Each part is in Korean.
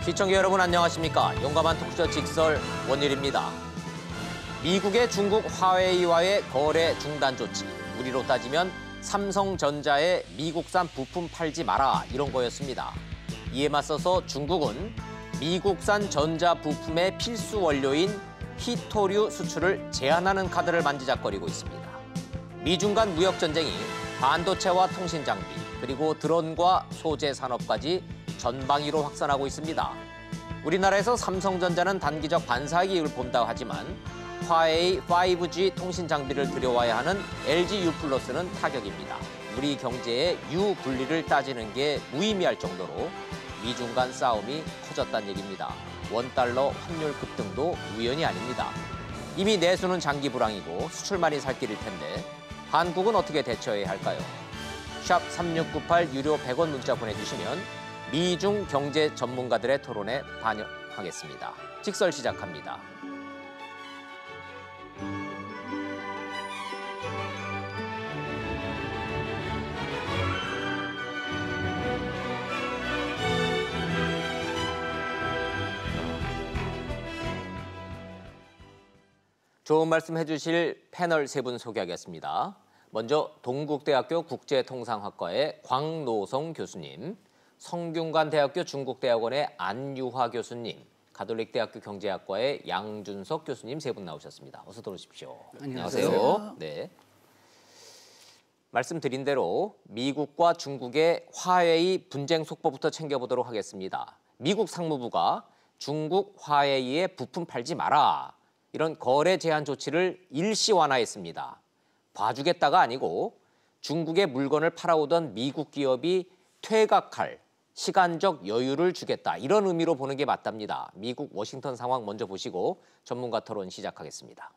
시청자 여러분 안녕하십니까? 용감한 토크쇼 직설 원일입니다. 미국의 중국 화웨이와의 거래 중단 조치, 우리로 따지면 삼성전자에 미국산 부품 팔지 마라 이런 거였습니다. 이에 맞서서 중국은 미국산 전자 부품의 필수 원료인 히토류 수출을 제한하는 카드를 만지작거리고 있습니다. 미중 간 무역 전쟁이 반도체와 통신 장비, 그리고 드론과 소재 산업까지 전방위로 확산하고 있습니다. 우리나라에서 삼성전자는 단기적 반사의 이익을 본다 하지만 화웨이 5G 통신 장비를 들여와야 하는 LG U+는 타격입니다. 우리 경제의 U 분리를 따지는 게 무의미할 정도로 미중 간 싸움이 커졌다는 얘기입니다. 원달러 환율 급등도 우연이 아닙니다. 이미 내수는 장기 불황이고 수출만이 살 길일 텐데 한국은 어떻게 대처해야 할까요? 샵 3698 유료 100원 문자 보내주시면 미중 경제 전문가들의 토론에 반영하겠습니다. 직설 시작합니다. 좋은 말씀 해주실 패널 세 분 소개하겠습니다. 먼저 동국대학교 국제통상학과의 광노성 교수님, 성균관대학교 중국대학원의 안유화 교수님, 가톨릭대학교 경제학과의 양준석 교수님 세 분 나오셨습니다. 어서 들어오십시오. 안녕하세요. 네. 말씀드린 대로 미국과 중국의 화웨이 분쟁 속보부터 챙겨보도록 하겠습니다. 미국 상무부가 중국 화웨이에 부품 팔지 마라, 이런 거래 제한 조치를 일시 완화했습니다. 봐주겠다가 아니고 중국에 물건을 팔아오던 미국 기업이 퇴각할 시간적 여유를 주겠다, 이런 의미로 보는 게 맞답니다. 미국 워싱턴 상황 먼저 보시고 전문가 토론 시작하겠습니다.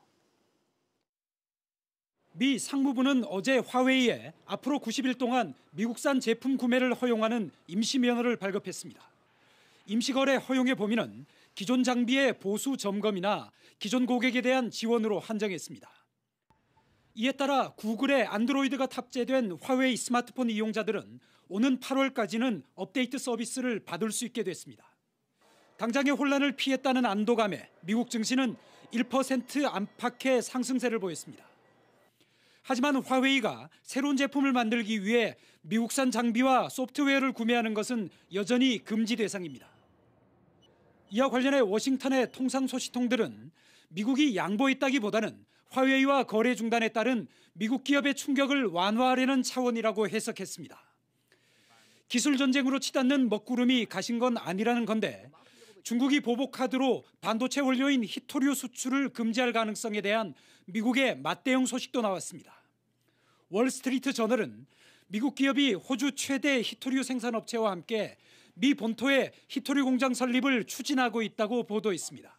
미 상무부는 어제 화웨이에 앞으로 90일 동안 미국산 제품 구매를 허용하는 임시 면허를 발급했습니다. 임시거래 허용의 범위는 기존 장비의 보수 점검이나 기존 고객에 대한 지원으로 한정했습니다. 이에 따라 구글의 안드로이드가 탑재된 화웨이 스마트폰 이용자들은 오는 8월까지는 업데이트 서비스를 받을 수 있게 됐습니다. 당장의 혼란을 피했다는 안도감에 미국 증시는 1% 안팎의 상승세를 보였습니다. 하지만 화웨이가 새로운 제품을 만들기 위해 미국산 장비와 소프트웨어를 구매하는 것은 여전히 금지 대상입니다. 이와 관련해 워싱턴의 통상 소식통들은 미국이 양보했다기보다는 화웨이와 거래 중단에 따른 미국 기업의 충격을 완화하려는 차원이라고 해석했습니다. 기술 전쟁으로 치닫는 먹구름이 가신 건 아니라는 건데 중국이 보복카드로 반도체 원료인 히토류 수출을 금지할 가능성에 대한 미국의 맞대응 소식도 나왔습니다. 월스트리트 저널은 미국 기업이 호주 최대 히토류 생산업체와 함께 미 본토에 히토류 공장 설립을 추진하고 있다고 보도했습니다.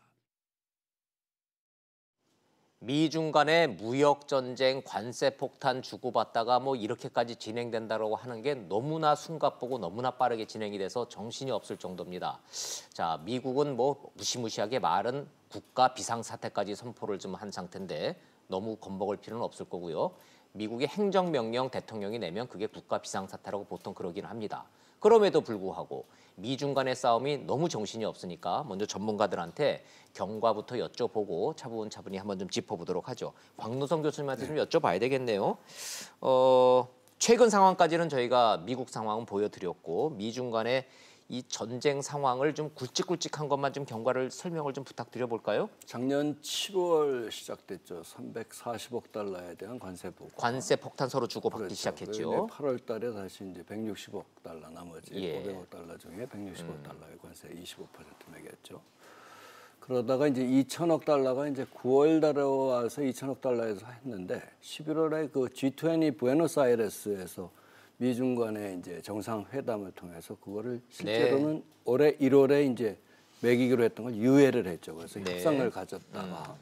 미중 간의 무역 전쟁, 관세 폭탄 주고받다가 이렇게까지 진행된다고 하는 게 너무나 숨가쁘고 너무나 빠르게 진행이 돼서 정신이 없을 정도입니다. 자, 미국은 무시무시하게 말은 국가 비상사태까지 선포를 좀 한 상태인데 너무 겁먹을 필요는 없을 거고요. 미국의 행정명령 대통령이 내면 그게 국가 비상사태라고 보통 그러긴 합니다. 그럼에도 불구하고 미중 간의 싸움이 너무 정신이 없으니까 먼저 전문가들한테 경과부터 여쭤보고 차분히 한번 좀 짚어보도록 하죠. 광노성 교수님한테 좀 여쭤봐야 되겠네요. 최근 상황까지는 저희가 미국 상황은 보여드렸고 미중 간의 이 전쟁 상황을 좀 굵직굵직한 것만 좀 경과를 설명을 좀 부탁드려볼까요? 작년 7월 시작됐죠. 340억 달러에 대한 관세 보고. 관세 폭탄 서로 주고받기 그렇죠. 시작했죠. 8월 달에 다시 이제 160억 달러 나머지 500억 달러 중에 160억 달러의 관세 25% 매겼죠. 그러다가 이제 2천억 달러가 이제 9월 달에 와서 2천억 달러에서 했는데 11월에 그 G20 부에노스아이레스에서 미중 간의 이제 정상회담을 통해서 그거를 실제로는 올해 1월에 이제 매기기로 했던 걸 유예를 했죠. 그래서 협상을 가졌다가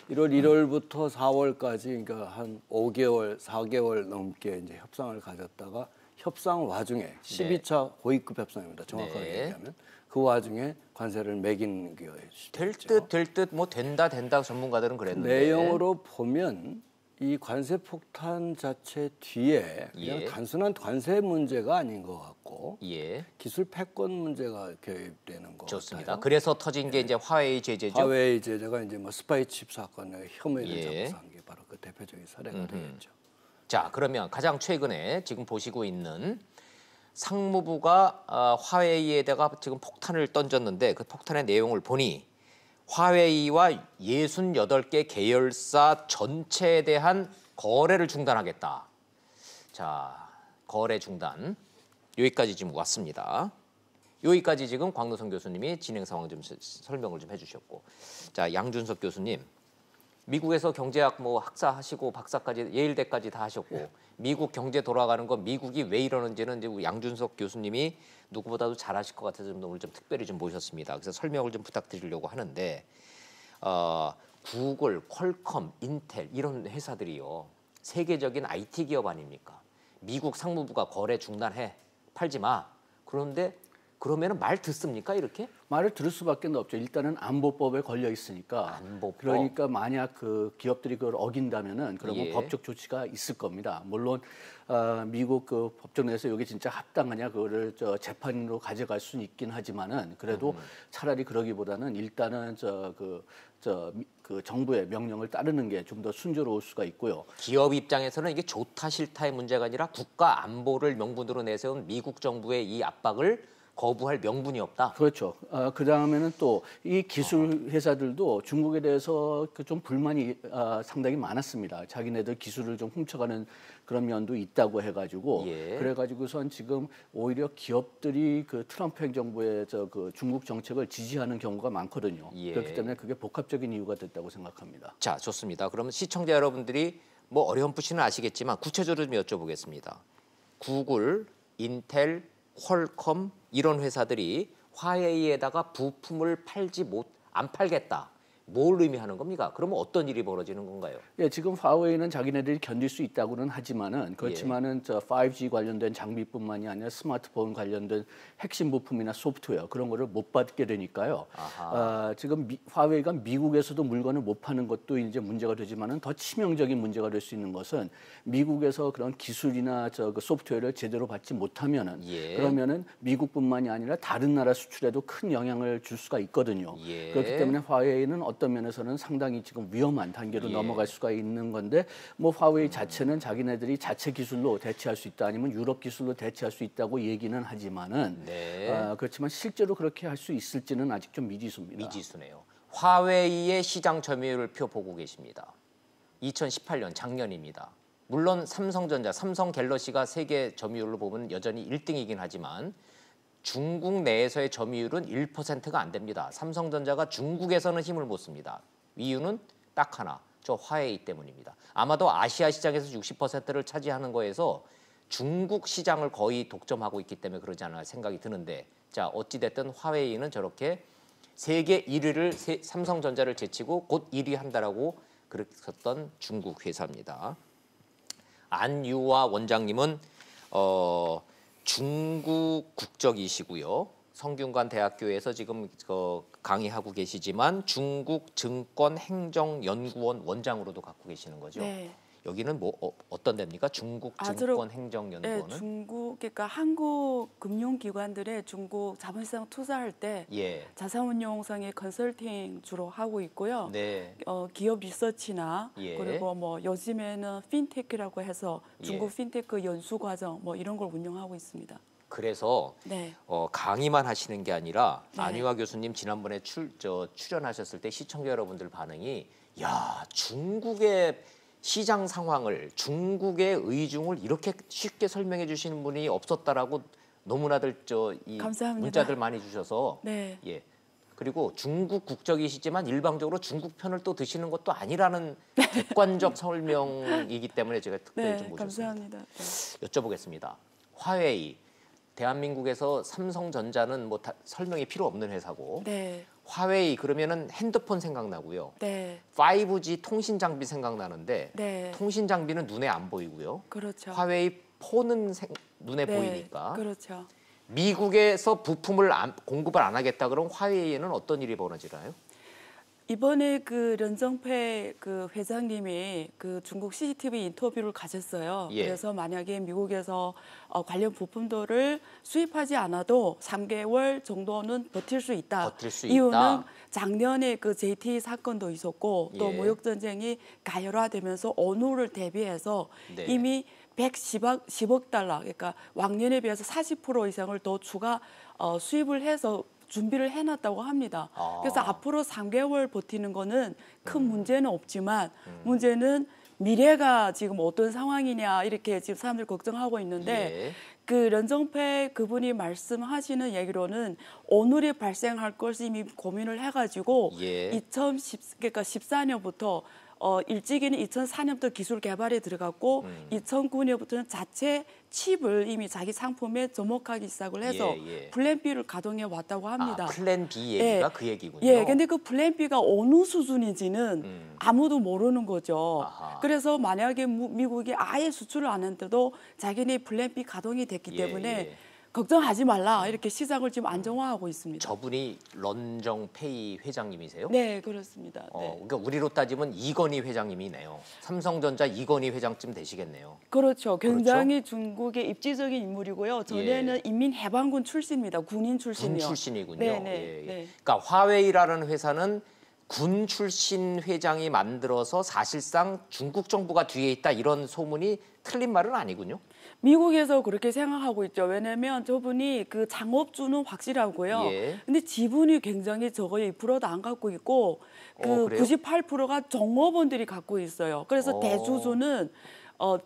1월 1월부터 4월까지 그러니까 한 5개월, 4개월 넘게 이제 협상을 가졌다가 협상 와중에 12차 고위급 협상입니다. 정확하게 얘기하면 그 와중에 관세를 매긴 게 될 듯 된다 전문가들은 그랬는데 내용으로 보면 이 관세 폭탄 자체 뒤에 그냥 예. 단순한 관세 문제가 아닌 것 같고 예. 기술 패권 문제가 개입되는 것 좋습니다. 같아요. 그래서 터진 게 이제 화웨이 제재죠. 화웨이 제재가 이제 뭐 스파이 칩 사건의 혐의를 예. 잡아서 한 게 바로 그 대표적인 사례가 되겠죠. 자, 그러면 가장 최근에 지금 보시고 있는 상무부가 화웨이에다가 지금 폭탄을 던졌는데 그 폭탄의 내용을 보니 화웨이와 68개 계열사 전체에 대한 거래를 중단하겠다. 자, 거래 중단. 여기까지 지금 왔습니다. 여기까지 지금 광노선 교수님이 진행 상황 좀 설명을 좀 해주셨고, 자, 양준석 교수님, 미국에서 경제학 뭐 학사하시고 박사까지 예일대까지 다 하셨고, 미국 경제 돌아가는 거 미국이 왜 이러는지는 이제 우리 양준석 교수님이 누구보다도 잘 아실 것 같아서 좀 오늘 좀 특별히 좀 모셨습니다. 그래서 설명을 좀 부탁드리려고 하는데, 구글, 퀄컴, 인텔 이런 회사들이요, 세계적인 IT 기업 아닙니까? 미국 상무부가 거래 중단해, 팔지 마. 그런데 그러면은 말 듣습니까 이렇게? 말을 들을 수밖에 없죠. 일단은 안보법에 걸려 있으니까. 안보법. 그러니까 만약 그 기업들이 그걸 어긴다면은 그러면 예. 법적 조치가 있을 겁니다. 물론 미국 그 법정 내에서 이게 진짜 합당하냐 그거를 재판으로 가져갈 수는 있긴 하지만은 그래도 차라리 그러기보다는 일단은 그 정부의 명령을 따르는 게 좀 더 순조로울 수가 있고요. 기업 입장에서는 이게 좋다 싫다의 문제가 아니라 국가 안보를 명분으로 내세운 미국 정부의 이 압박을 거부할 명분이 없다. 그렇죠. 그 다음에는 또 이 기술 회사들도 중국에 대해서 그 좀 불만이 상당히 많았습니다. 자기네들 기술을 좀 훔쳐가는 그런 면도 있다고 해가지고 예. 그래가지고선 지금 오히려 기업들이 그 트럼프 행정부의 그 중국 정책을 지지하는 경우가 많거든요. 예. 그렇기 때문에 그게 복합적인 이유가 됐다고 생각합니다. 자, 좋습니다. 그러면 시청자 여러분들이 뭐 어렴풋이는 아시겠지만 구체적으로 좀 여쭤보겠습니다. 구글, 인텔, 퀄컴 이런 회사들이 화웨이에다가 부품을 안 팔겠다. 뭘 의미하는 겁니까? 그러면 어떤 일이 벌어지는 건가요? 예, 지금 화웨이는 자기네들이 견딜 수 있다고는 하지만은 그렇지만은 5G 관련된 장비뿐만이 아니라 스마트폰 관련된 핵심 부품이나 소프트웨어 그런 거를 못 받게 되니까요. 지금 화웨이가 미국에서도 물건을 못 파는 것도 이제 문제가 되지만은 더 치명적인 문제가 될 수 있는 것은 미국에서 그런 기술이나 그 소프트웨어를 제대로 받지 못하면은 예. 그러면은 미국뿐만이 아니라 다른 나라 수출에도 큰 영향을 줄 수가 있거든요. 예. 그렇기 때문에 화웨이는 어떤 면에서는 상당히 지금 위험한 단계로 넘어갈 수가 있는 건데 뭐 화웨이 자체는 자기네들이 자체 기술로 대체할 수 있다 아니면 유럽 기술로 대체할 수 있다고 얘기는 하지만은 네. 그렇지만 실제로 그렇게 할 수 있을지는 아직 좀 미지수입니다. 미지수네요. 화웨이의 시장 점유율표 보고 계십니다. 2018년 작년입니다. 물론 삼성전자, 삼성 갤럭시가 세계 점유율로 보면 여전히 1등이긴 하지만 중국 내에서의 점유율은 1%가 안 됩니다. 삼성전자가 중국에서는 힘을 못 씁니다. 이유는 딱 하나, 저 화웨이 때문입니다. 아마도 아시아 시장에서 60%를 차지하는 거에서 중국 시장을 거의 독점하고 있기 때문에 그러지 않나 생각이 드는데, 자, 어찌됐든 화웨이는 저렇게 세계 1위를 삼성전자를 제치고 곧 1위 한다라고 그랬었던 중국 회사입니다. 안유화 원장님은 중국 국적이시고요. 성균관 대학교에서 지금 강의하고 계시지만 중국 증권행정연구원 원장으로도 갖고 계시는 거죠. 네. 여기는 뭐 어떤 데입니까? 중국 증권행정연구원은? 네, 중국 그러니까 한국 금융기관들의 중국 자본시장 투자할 때 예. 자산운용상의 컨설팅 주로 하고 있고요. 네. 기업 리서치나 예. 그리고 뭐 요즘에는 핀테크라고 해서 중국 예. 핀테크 연수 과정 뭐 이런 걸 운영하고 있습니다. 그래서 네. 강의만 하시는 게 아니라 네. 안유화 교수님 지난번에 출연하셨을 때 시청자 여러분들 반응이 야, 중국의 시장 상황을, 중국의 의중을 이렇게 쉽게 설명해 주시는 분이 없었다라고 너무나들 감사합니다. 문자들 많이 주셔서 네. 예. 그리고 중국 국적이시지만 일방적으로 중국 편을 또 드시는 것도 아니라는 객관적 설명이기 때문에 제가 특별히 좀 네, 모셨습니다. 감사합니다. 네. 여쭤보겠습니다. 화웨이, 대한민국에서 삼성전자는 뭐 설명이 필요 없는 회사고, 네. 화웨이 그러면은 핸드폰 생각나고요. 네. 5G 통신 장비 생각나는데 네. 통신 장비는 눈에 안 보이고요. 그렇죠. 화웨이 폰은 눈에 네. 보이니까. 그렇죠. 미국에서 부품을 공급을 안 하겠다 그러면 화웨이에는 어떤 일이 벌어지나요? 이번에 그 런정페이 그 회장님이 그 중국 CCTV 인터뷰를 가졌어요. 예. 그래서 만약에 미국에서 관련 부품들을 수입하지 않아도 3개월 정도는 버틸 수 있다. 버틸 수 이유는 있다. 작년에 그 JT 사건도 있었고 또 예. 무역 전쟁이 가열화되면서 언우를 대비해서 네. 이미 10억 달러, 그러니까 왕년에 비해서 40% 이상을 더 추가 수입을 해서 준비를 해놨다고 합니다. 그래서 앞으로 3개월 버티는 거는 큰 문제는 없지만 문제는 미래가 지금 어떤 상황이냐 이렇게 지금 사람들이 걱정하고 있는데 예. 그 런정페이 그분이 말씀하시는 얘기로는 오늘이 발생할 것을 이미 고민을 해가지고 예. 그러니까 14년부터 일찍이는 2004년부터 기술 개발에 들어갔고 2009년부터는 자체 칩을 이미 자기 상품에 접목하기 시작을 해서 예, 예. 플랜 B를 가동해 왔다고 합니다. 아, 플랜 B 얘기가 그 얘기군요. 예, 근데 그 플랜 B가 어느 수준인지는 아무도 모르는 거죠. 아하. 그래서 만약에 미국이 아예 수출을 안 했는데도 자기네 플랜 B 가동이 됐기 예, 때문에 예. 걱정하지 말라 이렇게 시장을 지금 안정화하고 있습니다. 저분이 런정페이 회장님이세요? 네, 그렇습니다. 네. 그러니까 우리로 따지면 이건희 회장님이네요. 삼성전자 이건희 회장쯤 되시겠네요. 그렇죠. 굉장히 중국의 입지적인 인물이고요. 전에는 예. 인민해방군 출신입니다. 군인 출신이요. 군 출신이군요. 네, 네, 예, 예. 네. 그러니까 화웨이라는 회사는 군 출신 회장이 만들어서 사실상 중국 정부가 뒤에 있다 이런 소문이 틀린 말은 아니군요. 미국에서 그렇게 생각하고 있죠. 왜냐하면 저분이 그 창업주는 확실하고요. 예. 근데 지분이 굉장히 적어요. 2%도 안 갖고 있고 그 그래요? 98%가 종업원들이 갖고 있어요. 그래서 대주주는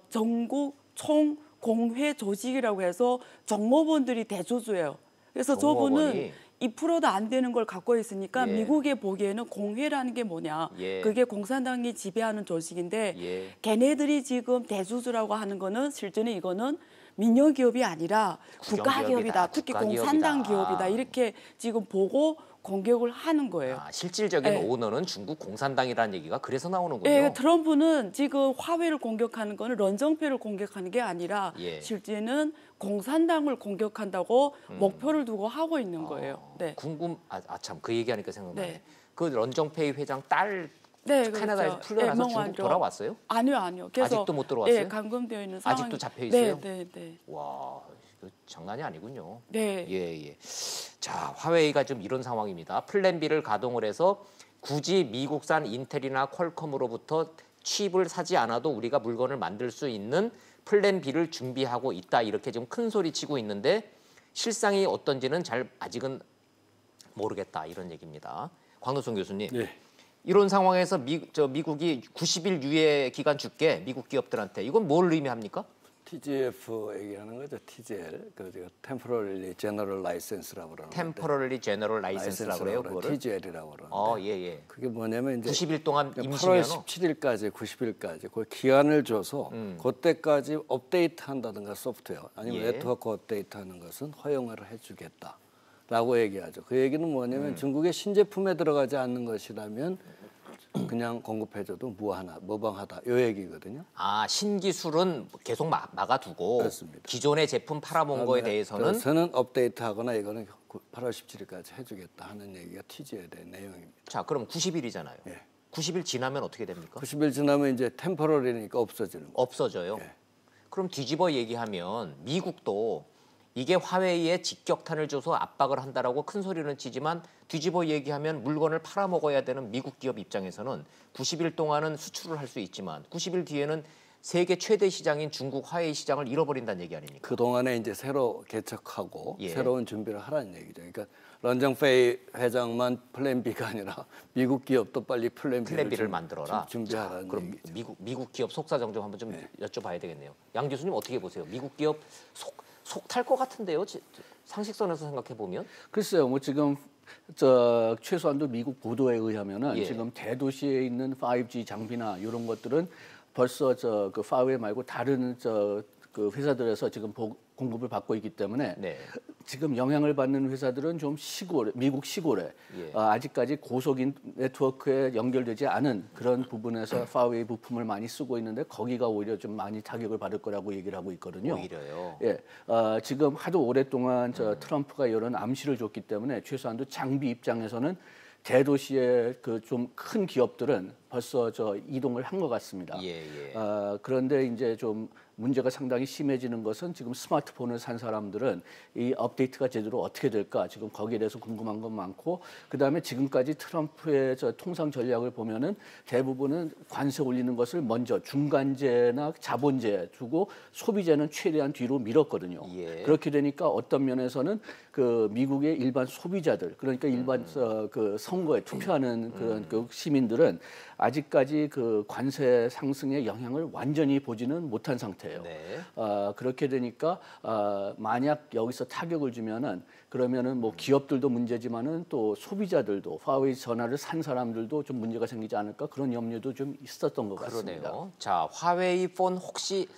전국 총 공회 조직이라고 해서 종업원들이 대주주예요. 그래서 저분은 종업원이? 2%도 안 되는 걸 갖고 있으니까 예. 미국에 보기에는 공회라는 게 뭐냐. 예. 그게 공산당이 지배하는 조직인데 예. 걔네들이 지금 대주주라고 하는 거는 실제는 이거는 민영 기업이 아니라 국가 기업이다. 특히 국가 공산당 기업이다. 기업이다. 이렇게 지금 보고 공격을 하는 거예요. 아, 실질적인 네. 오너는 중국 공산당이라는 얘기가 그래서 나오는군요. 예, 트럼프는 지금 화웨이를 공격하는 거는 런정페이를 공격하는 게 아니라 예. 실제는 공산당을 공격한다고 목표를 두고 하고 있는 거예요. 네. 참 그 얘기하니까 생각나네. 네. 그 런정페이 회장 딸 네, 캐나다에서 그렇죠. 풀려나서 예, 중국 멍하죠. 돌아왔어요? 아니요. 계속 아직도 못 들어왔어요? 예, 감금되어 있는 상황. 아직도 잡혀 있어요? 네. 와, 이거 장난이 아니군요. 네. 예. 자, 화웨이가 지금 이런 상황입니다. 플랜 B를 가동을 해서 굳이 미국산 인텔이나 퀄컴으로부터 칩을 사지 않아도 우리가 물건을 만들 수 있는 플랜 B를 준비하고 있다. 이렇게 지금 큰 소리 치고 있는데 실상이 어떤지는 아직은 모르겠다. 이런 얘기입니다. 광노선 교수님. 네. 이런 상황에서 미국이 90일 유예 기간 줄게 미국 기업들한테 이건 뭘 의미합니까? TGF 얘기하는 거죠. TGL, 그 Temporary General License라고 그러는데. Temporary General License라고 그래요, 그거를? TGL이라고 그러는데. 예. 그게 뭐냐면 이제 90일 동안 8월 임시면허. 17일까지, 90일까지 그 기한을 줘서 그때까지 업데이트한다든가 소프트웨어 아니면 예. 네트워크 업데이트하는 것은 허용을 해주겠다라고 얘기하죠. 그 얘기는 뭐냐면 중국의 신제품에 들어가지 않는 것이라면 그냥 공급해줘도 무방하다 이 얘기거든요. 아, 신기술은 계속 막아두고 그렇습니다. 기존의 제품 팔아먹은 거에 대해서는 업데이트하거나 이거는 8월 17일까지 해주겠다 하는 얘기가 TG에 대한 내용입니다. 자, 그럼 90일이잖아요. 예. 90일 지나면 어떻게 됩니까? 90일 지나면 이제 템포러리니까 없어지는 거예요. 없어져요. 예. 그럼 뒤집어 얘기하면 미국도 이게 화웨이에 직격탄을 줘서 압박을 한다라고 큰 소리는 치지만 뒤집어 얘기하면 물건을 팔아먹어야 되는 미국 기업 입장에서는 90일 동안은 수출을 할 수 있지만 90일 뒤에는 세계 최대 시장인 중국 화웨이 시장을 잃어버린다는 얘기 아닙니까? 그동안에 이제 새로 개척하고 예. 새로운 준비를 하라는 얘기죠. 그러니까 런정페이 회장만 플랜 B가 아니라 미국 기업도 빨리 플랜 B를 만들어라. 준비하라는 그럼 얘기죠. 미국 기업 속사정 좀 한번 좀 여쭤봐야 되겠네요. 양 교수님 어떻게 보세요? 미국 기업 속 탈 것 같은데요? 상식선에서 생각해 보면. 글쎄요, 뭐 지금 최소한도 미국 보도에 의하면은 예. 지금 대도시에 있는 5G 장비나 이런 것들은 벌써 그 파웨이 말고 다른 그 회사들에서 지금 공급을 받고 있기 때문에 네. 지금 영향을 받는 회사들은 좀 미국 시골에 예. 아직까지 고속인 네트워크에 연결되지 않은 그런 부분에서 파웨이 부품을 많이 쓰고 있는데 거기가 오히려 좀 많이 타격을 받을 거라고 얘기를 하고 있거든요. 오히려요. 예, 지금 하도 오랫동안 트럼프가 이런 암시를 줬기 때문에 최소한도 장비 입장에서는 대도시의 그 좀 큰 기업들은 벌써 이동을 한 것 같습니다. 그런데 이제 좀 문제가 상당히 심해지는 것은 지금 스마트폰을 산 사람들은 이 업데이트가 제대로 어떻게 될까 지금 거기에 대해서 궁금한 건 많고, 그다음에 지금까지 트럼프의 통상 전략을 보면은 대부분은 관세 올리는 것을 먼저 중간재나 자본재 두고 소비재는 최대한 뒤로 밀었거든요. 그렇게 되니까 어떤 면에서는 그 미국의 일반 소비자들, 그러니까 일반 그 선거에 투표하는 그런 그 시민들은 아직까지 그 관세 상승의 영향을 완전히 보지는 못한 상태예요. 그렇게 되니까 만약 여기서 타격을 주면은 그러면은 뭐 기업들도 문제지만은 또 소비자들도 화웨이 전화를 산 사람들도 좀 문제가 생기지 않을까 그런 염려도 좀 있었던 것 같습니다. 그러네요. 자, 화웨이 폰 혹시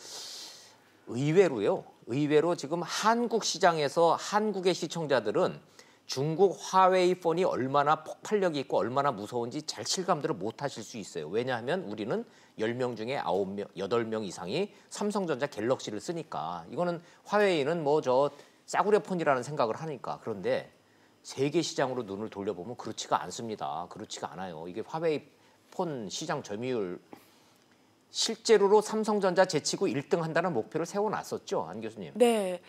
의외로 지금 한국 시장에서 한국의 시청자들은 중국 화웨이 폰이 얼마나 폭발력이 있고 얼마나 무서운지 잘 실감들을 못 하실 수 있어요. 왜냐하면 우리는 10명 중에 9명, 8명 이상이 삼성전자 갤럭시를 쓰니까. 이거는 화웨이는 뭐 저 싸구려 폰이라는 생각을 하니까. 그런데 세계 시장으로 눈을 돌려보면 그렇지가 않습니다. 그렇지가 않아요. 이게 화웨이 폰 시장 점유율 실제로로 삼성전자 제치고 1등 한다는 목표를 세워놨었죠, 안 교수님? 네.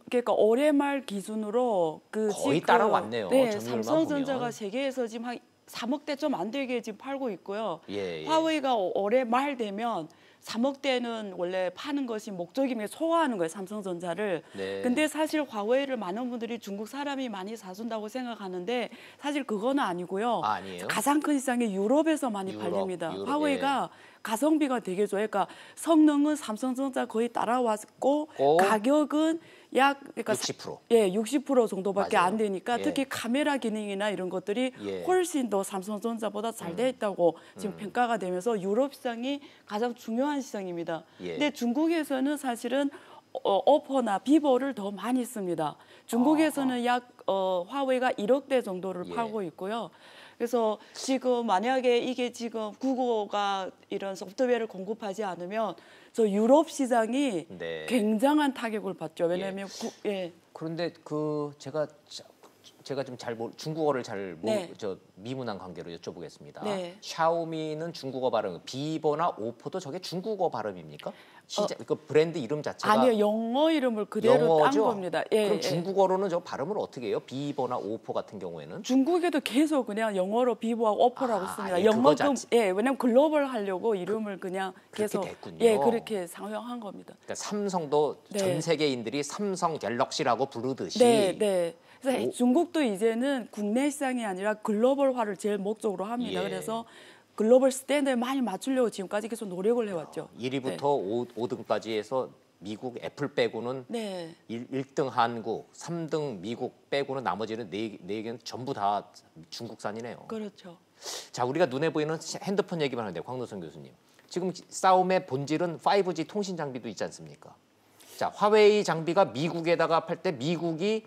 그러니까 올해 말 기준으로 그 거의 따라왔네요. 네, 삼성전자가 세계에서 지금 한 3억 대 좀 안 되게 지금 팔고 있고요. 화웨이가 올해 말 되면 3억 대는 원래 파는 것이 목적이면 소화하는 거예요, 삼성전자를. 근데 사실 화웨이를 많은 분들이 중국 사람이 많이 사준다고 생각하는데 사실 그거는 아니고요. 아니에요? 가장 큰 시장이 유럽에서 많이 팔립니다. 화웨이가 가성비가 되게 좋아요. 그러니까 성능은 삼성전자 거의 따라왔고 가격은 약 그러니까 60%. 60% 정도밖에 맞아요. 안 되니까 특히 카메라 기능이나 이런 것들이 훨씬 더 삼성전자보다 잘 돼 있다고 지금 평가가 되면서 유럽 시장이 가장 중요한 시장입니다. 근데 중국에서는 사실은 오포나 비보를 더 많이 씁니다. 중국에서는 약 화웨이가 1억 대 정도를 팔고 있고요. 그래서 지금 만약에 이게 지금 구글가 이런 소프트웨어를 공급하지 않으면 저 유럽 시장이 굉장한 타격을 받죠. 왜냐하면 그런데 그 제가 좀 중국어를 잘 미문한 관계로 여쭤보겠습니다. 샤오미는 중국어 발음, 비보나 오포도 저게 중국어 발음입니까? 그 브랜드 이름 자체가 아니요, 영어 이름을 그대로 딴 겁니다. 그럼 중국어로는 저 발음을 어떻게 해요? 비보나 오포 같은 경우에는? 중국에도 계속 그냥 영어로 비보하고 오포라고 씁니다. 영어 왜냐면 글로벌 하려고 이름을 그냥 계속 됐군요. 그렇게 상용한 겁니다. 그러니까 삼성도 전 세계인들이 삼성 갤럭시라고 부르듯이. 그래서 중국도 이제는 국내 시장이 아니라 글로벌화를 제일 목적으로 합니다. 그래서 글로벌 스탠드에 많이 맞추려고 지금까지 계속 노력을 해왔죠. 1위부터 5등까지 해서 미국 애플 빼고는 1등 한국, 3등 미국 빼고는 나머지는 네 개는 전부 다 중국산이네요. 그렇죠. 자, 우리가 눈에 보이는 핸드폰 얘기만 하는데 광노선 교수님. 지금 싸움의 본질은 5G 통신 장비도 있지 않습니까? 자, 화웨이 장비가 미국에다가 팔 때 미국이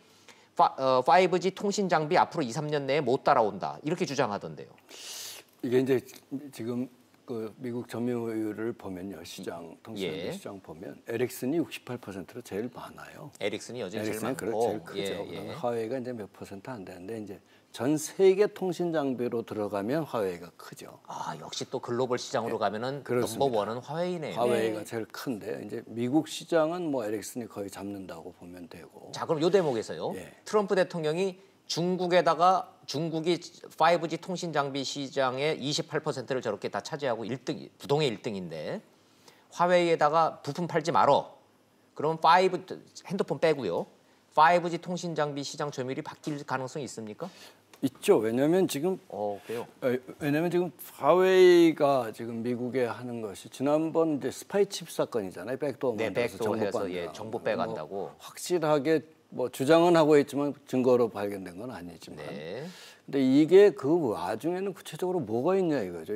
5G 통신 장비 앞으로 2, 3년 내에 못 따라온다. 이렇게 주장하던데요. 이게 이제 지금 그 미국 점유율을 보면요, 통신 시장 보면 에릭슨이 68%로 제일 많아요. 에릭슨이 여전히 제일 많고, 제일 크죠. 화웨이가 이제 몇 퍼센트 안 되는데 이제 전 세계 통신 장비로 들어가면 화웨이가 크죠. 역시 또 글로벌 시장으로 가면은 넘버원은 화웨이네요. 화웨이가 제일 큰데 이제 미국 시장은 뭐 에릭슨이 거의 잡는다고 보면 되고. 자, 그럼 요 대목에서요. 트럼프 대통령이 중국에다가 중국이 5G 통신 장비 시장의 28%를 저렇게 다 차지하고 1등, 부동의 1등인데 화웨이에다가 부품 팔지 말어. 그러면 핸드폰 빼고요. 5G 통신 장비 시장 점유율이 바뀔 가능성이 있습니까? 있죠. 왜냐하면 지금 그래요. 왜냐하면 지금 화웨이가 지금 미국에 하는 것이 지난번 이제 스파이칩 사건이잖아요. 백도어 백도어해서 정보 빼간다고. 확실하게 뭐 주장은 하고 있지만 증거로 발견된 건 아니지만. 근데 이게 그 와중에는 구체적으로 뭐가 있냐 이거죠.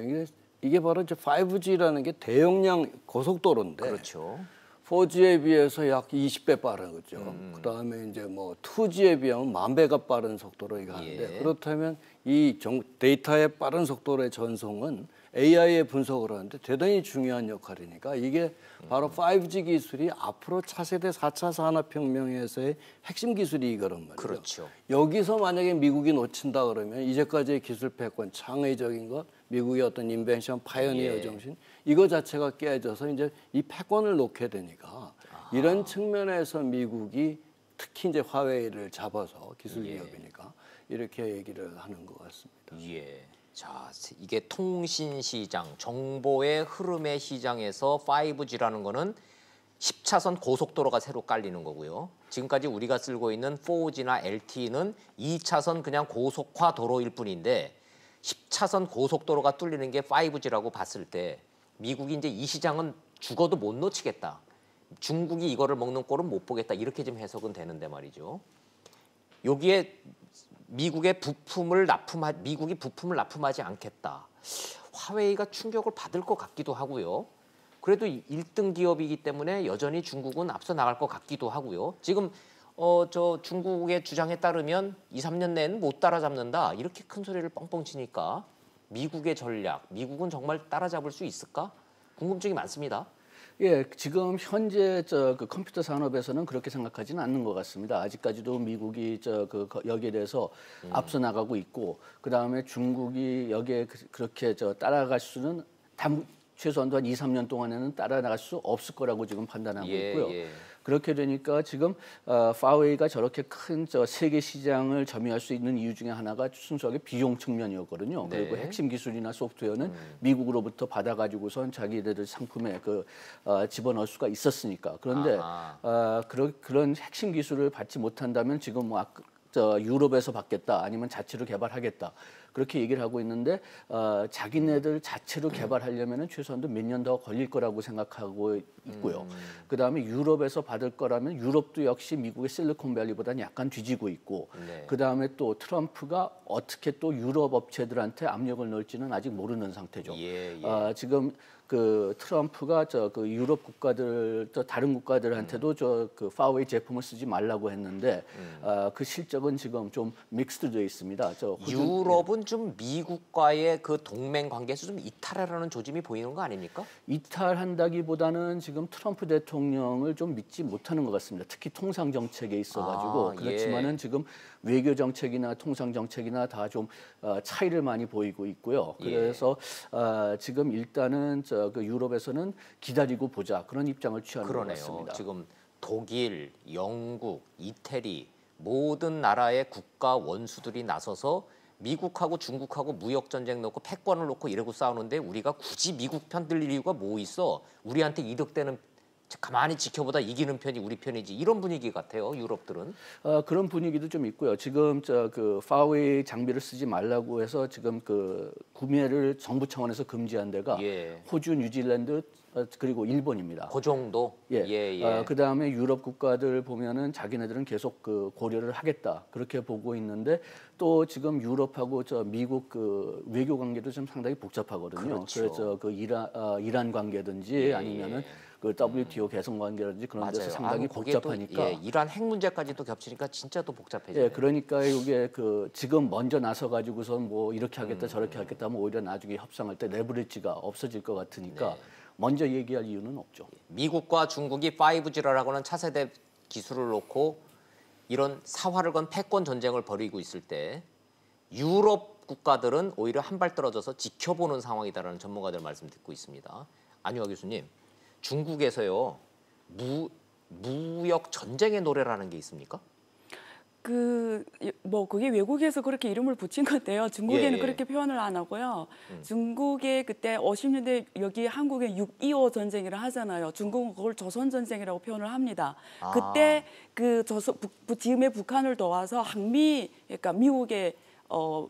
이게 바로 이제 5G라는 게 대용량 고속도로인데. 그렇죠. 4G에 비해서 약 20배 빠른 거죠. 그다음에 이제 뭐 2G에 비하면 10,000배가 빠른 속도로 이거 하는데 그렇다면 이 데이터의 빠른 속도의 전송은 AI의 분석을 하는데 대단히 중요한 역할이니까 이게 바로 5G 기술이 앞으로 차세대 4차 산업혁명에서의 핵심 기술이 이거란 말이에요. 그렇죠. 여기서 만약에 미국이 놓친다 그러면 이제까지의 기술 패권, 창의적인 것, 미국의 어떤 인벤션, 파이어니어 정신 이거 자체가 깨져서 이제 이 패권을 놓게 되니까 이런 측면에서 미국이 특히 이제 화웨이를 잡아서 기술 기업이니까 이렇게 얘기를 하는 것 같습니다. 예. 자, 이게 통신 시장, 정보의 흐름의 시장에서 5G라는 거는 10차선 고속도로가 새로 깔리는 거고요. 지금까지 우리가 쓰고 있는 4G나 LTE는 2차선 그냥 고속화 도로일 뿐인데 10차선 고속도로가 뚫리는 게 5G라고 봤을 때 미국이 이제 이 시장은 죽어도 못 놓치겠다. 중국이 이거를 먹는 꼴은 못 보겠다. 이렇게 좀 해석은 되는데 말이죠. 여기에 미국이 부품을 납품하지 않겠다. 화웨이가 충격을 받을 것 같기도 하고요. 그래도 1등 기업이기 때문에 여전히 중국은 앞서 나갈 것 같기도 하고요. 지금 저 중국의 주장에 따르면 2, 3년 내는 못 따라잡는다. 이렇게 큰 소리를 뻥뻥 치니까 미국의 전략, 미국은 정말 따라잡을 수 있을까? 궁금증이 많습니다. 예, 지금 현재 그 컴퓨터 산업에서는 그렇게 생각하지는 않는 것 같습니다. 아직까지도 미국이 여기에 대해서 앞서 나가고 있고, 그 다음에 중국이 여기에 그렇게 따라갈 수는 최소한도 한 2, 3년 동안에는 따라 나갈 수 없을 거라고 지금 판단하고 있고요. 그렇게 되니까 지금 파웨이가 저렇게 큰 세계 시장을 점유할 수 있는 이유 중에 하나가 순수하게 비용 측면이었거든요. 네. 그리고 핵심 기술이나 소프트웨어는 미국으로부터 받아가지고선 자기네들 상품에 집어넣을 수가 있었으니까. 그런데 그런 핵심 기술을 받지 못한다면 지금 뭐 유럽에서 받겠다 아니면 자체로 개발하겠다. 그렇게 얘기를 하고 있는데 자기네들 자체로 개발하려면은 최소한도 몇 년 더 걸릴 거라고 생각하고 있고요. 그다음에 유럽에서 받을 거라면 유럽도 역시 미국의 실리콘밸리보다는 약간 뒤지고 있고 그다음에 또 트럼프가 어떻게 또 유럽 업체들한테 압력을 넣을지는 아직 모르는 상태죠. 지금 그 트럼프가 그 유럽 국가들 또 다른 국가들한테도 그 파웨이 제품을 쓰지 말라고 했는데 그 실적은 지금 좀 믹스드되어 있습니다. 유럽은 좀 미국과의 그 동맹 관계에서 좀 이탈하려는 조짐이 보이는 거 아닙니까? 이탈한다기보다는 지금 트럼프 대통령을 좀 믿지 못하는 것 같습니다. 특히 통상 정책에 있어가지고 그렇지만은 지금 외교 정책이나 통상 정책이나 다 좀 차이를 많이 보이고 있고요. 그래서 지금 일단은 그 유럽에서는 기다리고 보자 그런 입장을 취하는 것 같습니다. 지금 독일, 영국, 이태리 모든 나라의 국가 원수들이 나서서 미국하고 중국하고 무역 전쟁 놓고 패권을 놓고 이러고 싸우는데 우리가 굳이 미국 편 들릴 이유가 뭐 있어? 우리한테 이득되는 가만히 지켜보다 이기는 편이 우리 편이지 이런 분위기 같아요. 유럽들은 그런 분위기도 좀 있고요. 지금 그 파웨이 장비를 쓰지 말라고 해서 지금 그 구매를 정부 차원에서 금지한 데가 호주, 뉴질랜드 그리고 일본입니다. 그 정도. 그 다음에 유럽 국가들 보면은 자기네들은 계속 그 고려를 하겠다 그렇게 보고 있는데 또 지금 유럽하고 미국 그 외교 관계도 좀 상당히 복잡하거든요. 그래서 그 이란 관계든지 아니면은 그 WTO 개선 관계라든지 그런 데서 상당히 복잡하니까 이란 핵 문제까지도 겹치니까 진짜 또 복잡해져요. 그러니까 이게 그 지금 먼저 나서 가지고선 뭐 이렇게 하겠다 저렇게 하겠다 하면 오히려 나중에 협상할 때 레버리지가 없어질 것 같으니까 먼저 얘기할 이유는 없죠. 미국과 중국이 5G라고 하는 차세대 기술을 놓고 이런 사활을 건 패권 전쟁을 벌이고 있을 때 유럽 국가들은 오히려 한 발 떨어져서 지켜보는 상황이다라는 전문가들 말씀 듣고 있습니다. 안유아 교수님. 중국에서요 무역 전쟁의 노래라는 게 있습니까? 그게 외국에서 그렇게 이름을 붙인 건데요. 중국에는 그렇게 표현을 안 하고요. 중국에 그때 50년대 여기 한국에 6.25 전쟁이라 하잖아요. 중국은 그걸 조선 전쟁이라고 표현을 합니다. 그때 지금의 북한을 도와서 그러니까 미국의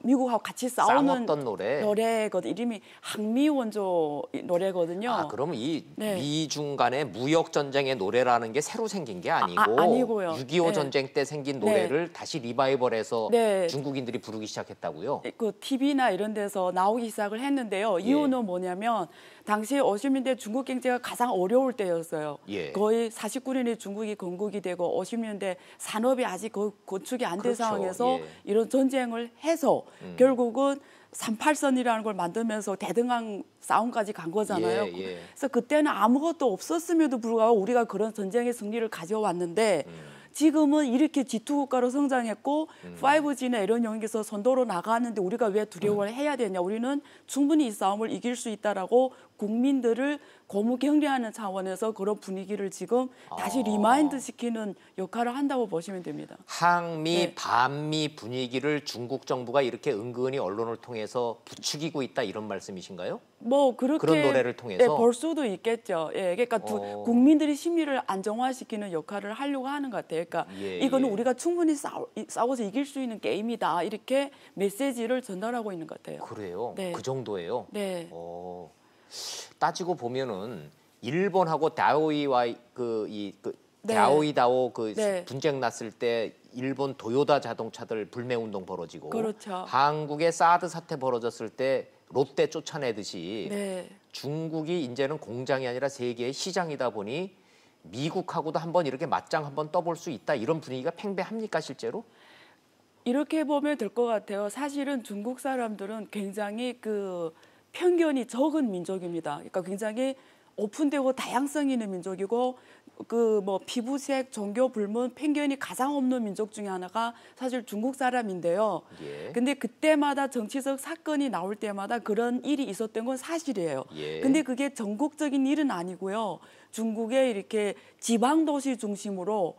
미국하고 같이 싸우는 싸웠던 노래거든. 이름이 항미 원조 노래거든요. 아, 그러면 이 네. 미중 간의 무역 전쟁의 노래라는 게 새로 생긴 게 아니고 아니고요. 6.25 네. 전쟁 때 생긴 노래를 다시 리바이벌해서 네. 중국인들이 부르기 시작했다고요? 그 TV나 이런 데서 나오기 시작을 했는데요. 이유는 뭐냐면 당시에 50년대 중국 경제가 가장 어려울 때였어요. 예. 거의 49년에 중국이 건국이 되고 50년대 산업이 아직 거의 건축이 안 된 그렇죠. 상황에서 예. 이런 전쟁을 해서 결국은 38선이라는 걸 만들면서 대등한 싸움까지 간 거잖아요. 예, 예. 그래서 그때는 아무것도 없었음에도 불구하고 우리가 그런 전쟁의 승리를 가져왔는데 지금은 이렇게 G2 국가로 성장했고 5G나 이런 영역에서 선도로 나가는데 우리가 왜 두려워를 해야 되냐. 우리는 충분히 이 싸움을 이길 수 있다라고 국민들을 고무 격려하는 차원에서 그런 분위기를 지금 다시 리마인드 시키는 역할을 한다고 보시면 됩니다. 항미, 네. 반미 분위기를 중국 정부가 이렇게 은근히 언론을 통해서 부추기고 있다 이런 말씀이신가요? 뭐 그렇게 그런 노래를 통해서? 네, 볼 수도 있겠죠. 예, 그러니까 국민들이 심리를 안정화시키는 역할을 하려고 하는 것 같아요. 그러니까 예, 이거는 예. 우리가 충분히 싸워서 이길 수 있는 게임이다. 이렇게 메시지를 전달하고 있는 것 같아요. 그래요? 네. 그 정도예요? 네. 따지고 보면은 일본하고 다오이와 네. 다오이다오 네. 분쟁 났을 때 일본 도요타 자동차들 불매 운동 벌어지고 그렇죠. 한국의 사드 사태 벌어졌을 때 롯데 쫓아내듯이 네. 중국이 이제는 공장이 아니라 세계의 시장이다 보니 미국하고도 한번 이렇게 맞짱 한번 떠볼 수 있다 이런 분위기가 팽배합니까 실제로? 이렇게 보면 될 것 같아요. 사실은 중국 사람들은 굉장히 그 편견이 적은 민족입니다. 그러니까 굉장히 오픈되고 다양성 있는 민족이고 그 뭐 피부색, 종교 불문, 편견이 가장 없는 민족 중에 하나가 사실 중국 사람인데요. 예. 근데 그때마다 정치적 사건이 나올 때마다 그런 일이 있었던 건 사실이에요. 예. 근데 그게 전국적인 일은 아니고요. 중국의 이렇게 지방 도시 중심으로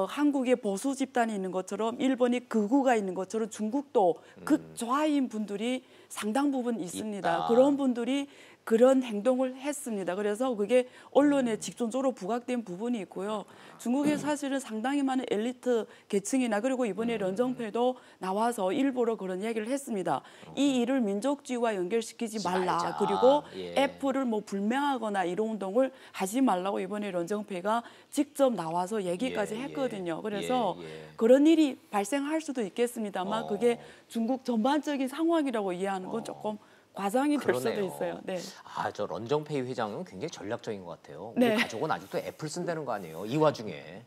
한국의 보수 집단이 있는 것처럼 일본이 극우가 있는 것처럼 중국도 극좌인 분들이 상당 부분 있습니다. 있다. 그런 분들이 그런 행동을 했습니다. 그래서 그게 언론에 직접적으로 부각된 부분이 있고요. 중국에 사실은 상당히 많은 엘리트 계층이나 그리고 이번에 런정페도 나와서 일부러 그런 얘기를 했습니다. 이 일을 민족주의와 연결시키지 말라. 말자. 그리고 예. 애플을 뭐 불매하거나 이런 운동을 하지 말라고 이번에 런정페가 직접 나와서 얘기까지 예, 했거든요. 예. 그래서 예, 예. 그런 일이 발생할 수도 있겠습니다만 그게 중국 전반적인 상황이라고 이해하는 건 조금 과장이 될 수도 그러네요. 있어요. 네. 아, 저 런정페이 회장은 굉장히 전략적인 것 같아요. 네. 우리 가족은 아직도 애플 쓴다는 거 아니에요. 이 와중에.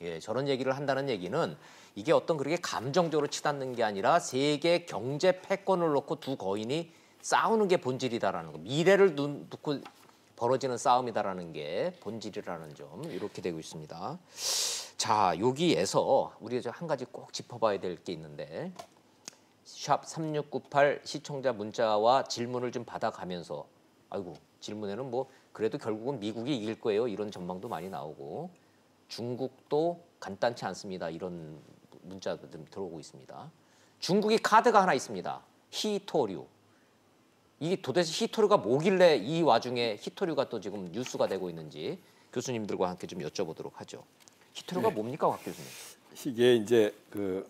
예, 저런 얘기를 한다는 얘기는 이게 어떤 그렇게 감정적으로 치닫는 게 아니라 세계 경제 패권을 놓고 두 거인이 싸우는 게 본질이다라는 거. 미래를 놓고 벌어지는 싸움이다라는 게 본질이라는 점 이렇게 되고 있습니다. 자, 여기에서 우리 한 가지 꼭 짚어봐야 될 게 있는데 샵 3698 시청자 문자와 질문을 좀 받아가면서 아이고 질문에는 뭐 그래도 결국은 미국이 이길 거예요 이런 전망도 많이 나오고 중국도 간단치 않습니다 이런 문자도 좀 들어오고 있습니다. 중국이 카드가 하나 있습니다. 히토류. 이게 도대체 히토류가 뭐길래 이 와중에 히토류가 또 지금 뉴스가 되고 있는지 교수님들과 함께 좀 여쭤보도록 하죠. 히토류가 뭡니까, 곽 교수님? 이게 이제 그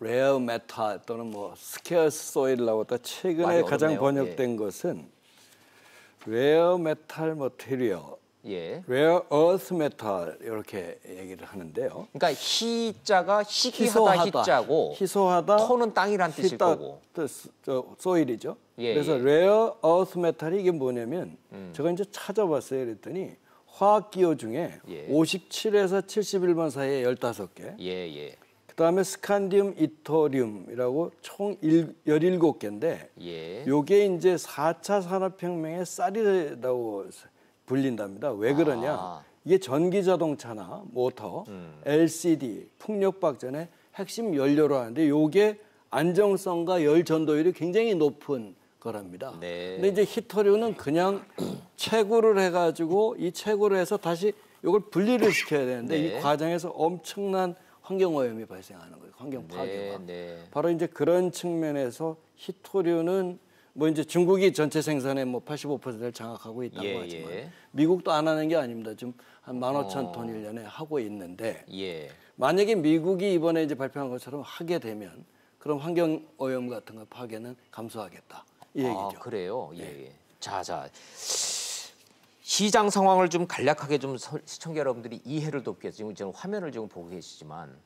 레어 메탈 또는 뭐 스케어스 소일이라고 또 최근에 가장 어렵네요. 번역된 예. 것은 레어 메탈 머티리얼, 예. 레어 어스 메탈 이렇게 얘기를 하는데요. 그러니까 희자가 희귀하다 희자고 희소하다 토는 땅이란 뜻일 거고. 소일이죠. 예, 그래서 예. 레어 어스 메탈이 이게 뭐냐면 제가 이제 찾아봤어요. 그랬더니 화학 기호 중에 예. 57에서 71번 사이에 15개. 예, 예. 그다음에 스칸디움, 이토리움이라고 총 17개인데 예. 요게 이제 4차 산업혁명의 쌀이라고 불린답니다. 왜 그러냐? 아. 이게 전기 자동차나 모터, LCD, 풍력 발전의 핵심 연료로 하는데 요게 안정성과 열 전도율이 굉장히 높은 거랍니다. 네. 근데 이제 히토류는 그냥 채굴을 해가지고 이 채굴을 해서 다시 이걸 분리를 시켜야 되는데 네. 이 과정에서 엄청난 환경 오염이 발생하는 거예요. 환경 파괴가. 네. 바로 이제 그런 측면에서 히토류는 뭐 이제 중국이 전체 생산의 뭐 85%를 장악하고 있다고 예, 하지만 예. 미국도 안 하는 게 아닙니다. 지금 한 15,000톤 1년에 하고 있는데 예. 만약에 미국이 이번에 이제 발표한 것처럼 하게 되면 그럼 환경 오염 같은 거 파괴는 감소하겠다 이 얘기죠. 그래요. 예. 자. 시장 상황을 좀 간략하게 좀 시청자 여러분들이 이해를 돕기 위해서 지금 화면을 지금 보고 계시지만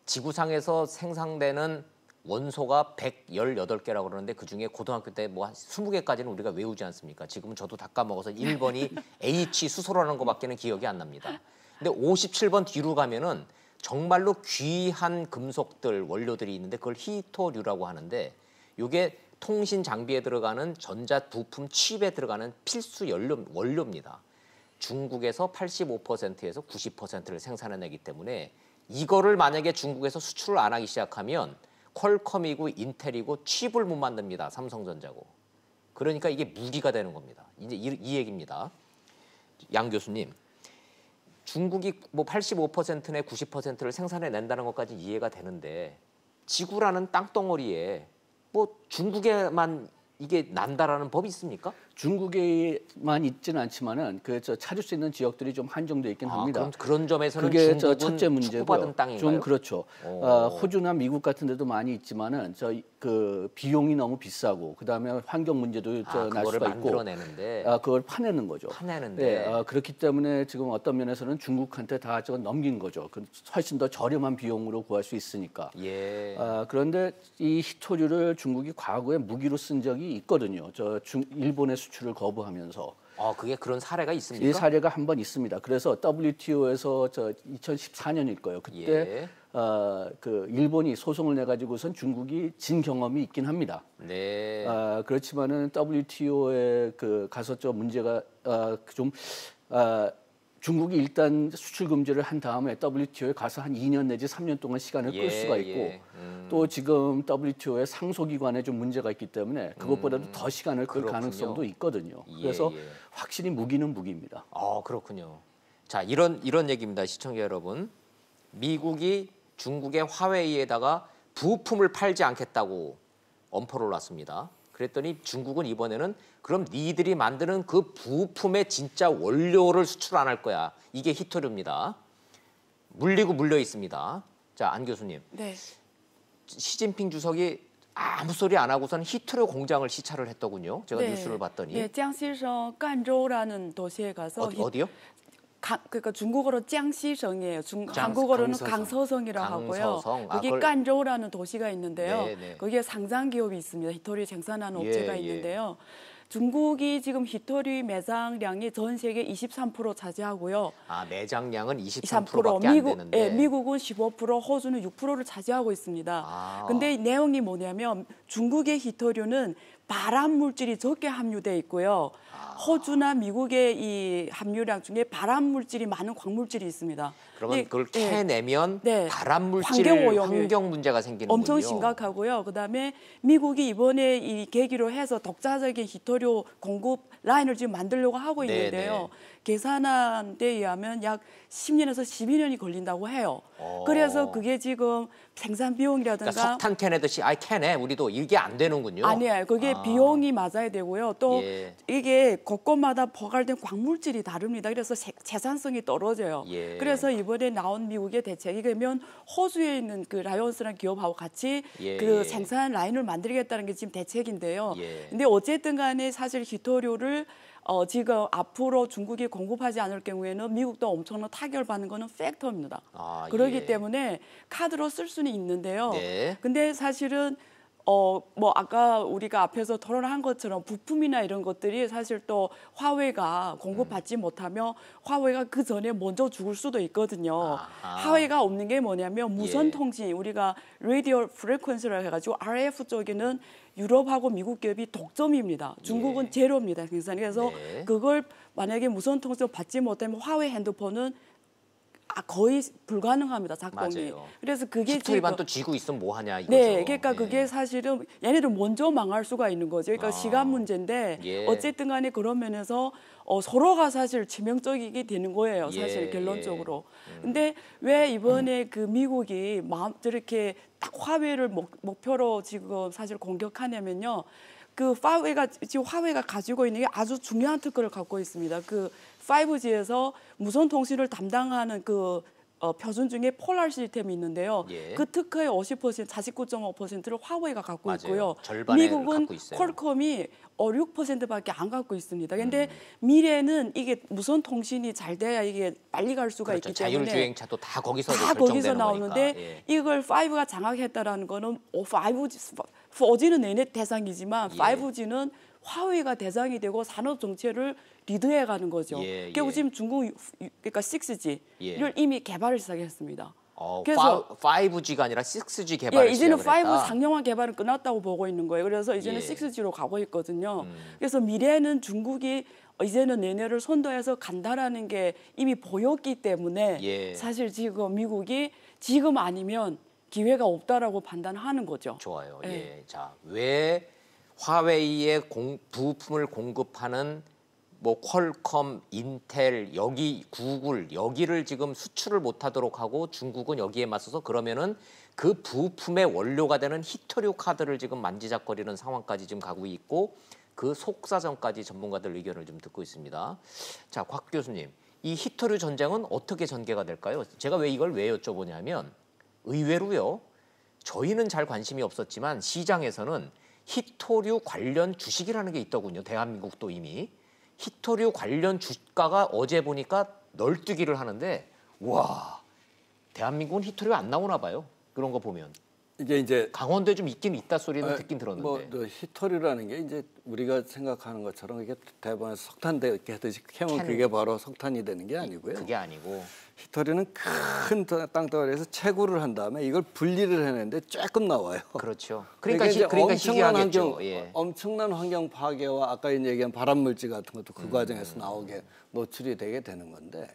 지구상에서 생산되는 원소가 118개라고 그러는데 그중에 고등학교 때 뭐 한 20개까지는 우리가 외우지 않습니까? 지금은 저도 다 까먹어서 1번이 H 수소라는 것밖에는 기억이 안 납니다. 근데 57번 뒤로 가면은 정말로 귀한 금속들, 원료들이 있는데 그걸 히토류라고 하는데 이게 통신 장비에 들어가는 전자 부품 칩에 들어가는 필수 원료입니다. 중국에서 85%에서 90%를 생산해내기 때문에 이거를 만약에 중국에서 수출을 안 하기 시작하면 퀄컴이고 인텔이고 칩을 못 만듭니다. 삼성전자고. 그러니까 이게 무기가 되는 겁니다. 이제 이 얘기입니다. 양 교수님, 중국이 뭐 85%내 90%를 생산해낸다는 것까지 이해가 되는데 지구라는 땅덩어리에 뭐 중국에만 이게 난다라는 법이 있습니까? 중국에만 있지는 않지만은 찾을 수 있는 지역들이 좀 한정돼 있긴 합니다. 그런 점에서는 그게 중국은 첫째 문제고요. 축복받은 땅인가요? 좀 그렇죠. 호주나 미국 같은 데도 많이 있지만은 그 비용이 너무 비싸고 그다음에 환경 문제도 날 수가 있고 만들어내는데 그걸 파내는 거죠. 파내는데 그렇기 때문에 지금 어떤 면에서는 중국한테 다 넘긴 거죠. 훨씬 더 저렴한 비용으로 구할 수 있으니까. 그런데 이 히토류를 중국이 과거에 무기로 쓴 적이 있거든요. 일본의 수출을 거부하면서. 그게 그런 사례가 있습니까? 이 사례가 한 번 있습니다. 그래서 WTO에서 2014년일 거예요. 그때 그 일본이 소송을 내 가지고선 중국이 진 경험이 있긴 합니다. 그렇지만은 WTO에 가서 문제가 중국이 일단 수출 금지를 한 다음에 WTO에 가서 한 2년 내지 3년 동안 시간을 끌 수가 있고 또 지금 WTO의 상소기관에 좀 문제가 있기 때문에 그것보다도 더 시간을 끌 가능성도 있거든요. 그래서 확실히 무기는 무기입니다. 그렇군요. 자, 이런 얘기입니다. 시청자 여러분. 미국이 중국의 화웨이에다가 부품을 팔지 않겠다고 엄포를 놨습니다. 그랬더니 중국은 이번에는 그럼 니들이 만드는 그 부품의 진짜 원료를 수출 안 할 거야. 이게 히토류입니다. 물리고 물려 있습니다. 자, 안 교수님. 네. 시진핑 주석이 아무 소리 안 하고서는 히토류 공장을 시찰을 했더군요. 제가 뉴스를 봤더니. 네,江西省 赣州라는 도시에 가서 어디요? 그러니까 중국어로 짱시성이에요. 한국어로는 강서성이라고 하고요. 여기 깐저우라는 도시가 있는데요. 거기에 상장 기업이 있습니다. 히토리 생산하는 업체가 있는데요. 중국이 지금 히토리 매장량이 전 세계 23% 차지하고요. 매장량은 23%밖에 안 되는데. 미국은 15%, 호주는 6%를 차지하고 있습니다. 근데 내용이 뭐냐면 중국의 히토류는 발암 물질이 적게 함유돼 있고요. 호주나 미국의 이 함유량 중에 발암 물질이 많은 광물질이 있습니다. 그러면 그걸 캐내면 발암 물질 환경 문제가 생기는군요. 엄청 심각하고요. 그다음에 미국이 이번에 이 계기로 해서 독자적인 히토류 공급 라인을 지금 만들려고 하고 있는데요. 계산한 데 의하면 약 10년에서 12년이 걸린다고 해요. 그래서 그게 지금 생산 비용이라든가 석탄 캐내듯이 캐내 우리도 이게 안 되는군요. 아니에요. 그게 비용이 맞아야 되고요. 또 이게 곳곳마다 포괄된 광물질이 다릅니다. 그래서 생산성이 떨어져요. 그래서 이번에 나온 미국의 대책이 그러면 호주에 있는 그 라이온스라는 기업하고 같이 그 생산 라인을 만들겠다는 게 지금 대책인데요. 근데 어쨌든 간에 사실 히토류를 지금 앞으로 중국이 공급하지 않을 경우에는 미국도 엄청난 타격을 받는 거는 팩터입니다. 그렇기 때문에 카드로 쓸 수는 있는데요. 근데 사실은 뭐 아까 우리가 앞에서 토론한 것처럼 부품이나 이런 것들이 사실 또 화웨이가 공급받지 못하면 화웨이가 그 전에 먼저 죽을 수도 있거든요. 화웨이가 없는 게 뭐냐면 무선 통신 우리가 라디오 프리퀀시라고 해가지고 RF 쪽에는 유럽하고 미국 기업이 독점입니다. 중국은 제로입니다. 그래서 그걸 만약에 무선 통신을 받지 못하면 화웨이 핸드폰은 거의 불가능합니다. 작동이. 그래서 그게 히토리만 또 쥐고 있으면 뭐 하냐 이거죠. 그러니까 그게 사실은 얘네들 먼저 망할 수가 있는 거죠. 그러니까 시간 문제인데 어쨌든 간에 그런 면에서 서로가 사실 치명적이게 되는 거예요. 사실 결론적으로. 근데 왜 이번에 그 미국이 저렇게 딱 화웨이를 목표로 지금 사실 공격하냐면요. 지금 화웨이가 가지고 있는 게 아주 중요한 특허를 갖고 있습니다. 그 5G에서 무선 통신을 담당하는 그 표준 중에 폴라 시스템이 있는데요. 예. 그 특허의 50%, 49.5%를 화웨이가 갖고 맞아요. 있고요. 절반을 미국은 갖고 있어요. 퀄컴이 6%밖에 안 갖고 있습니다. 근데 미래는 이게 무선 통신이 잘 돼야 이게 빨리 갈 수가 그렇죠. 있기 때문에 자율주행차도 다 거기서 나오는데 거니까. 예. 이걸 5가 장악했다라는 거는 4G는 내내 대상이지만 예. 5G는 화웨이가 대상이 되고 산업 정체를 리드해 가는 거죠. 예, 결국 예. 지금 중국 그러니까 6G를 예. 이미 개발을 시작했습니다. 그래서 5G가 아니라 6G 개발을 예, 이제는 5 시작을 했다. 상용화 개발은 끝났다고 보고 있는 거예요. 그래서 이제는 예. 6G로 가고 있거든요. 그래서 미래에는 중국이 이제는 내년을 선도해서 간다라는 게 이미 보였기 때문에 예. 사실 지금 미국이 지금 아니면 기회가 없다라고 판단하는 거죠. 좋아요. 예. 예. 자, 왜 화웨이에 부품을 공급하는 뭐 퀄컴, 인텔, 여기 구글 여기를 지금 수출을 못하도록 하고 중국은 여기에 맞서서 그러면은 그 부품의 원료가 되는 히토류 카드를 지금 만지작거리는 상황까지 지금 가고 있고 그 속사정까지 전문가들 의견을 좀 듣고 있습니다. 자, 곽 교수님, 이 히토류 전쟁은 어떻게 전개가 될까요? 제가 이걸 왜 여쭤보냐면 의외로요. 저희는 잘 관심이 없었지만 시장에서는 히토류 관련 주식이라는 게 있더군요. 대한민국도 이미. 히토류 관련 주가가 어제 보니까 널뛰기를 하는데 와, 대한민국은 히토류 안 나오나 봐요. 그런 거 보면. 이게 이제 강원도에 좀 있긴 있다 소리는 듣긴 들었는데. 뭐 히토류라는 게 이제 우리가 생각하는 것처럼 이게 대본에서 석탄 이렇게 하듯이 캐면 그게 바로 석탄이 되는 게 아니고요. 그게 아니고 히토류는 큰 땅덩어리에서 채굴을 한 다음에 이걸 분리를 해내는데 조금 나와요. 그렇죠. 그러니까 희귀하겠죠. 환경, 예. 엄청난 환경 파괴와 아까 얘기한 발암 물질 같은 것도 그 과정에서 나오게 노출이 되게 되는 건데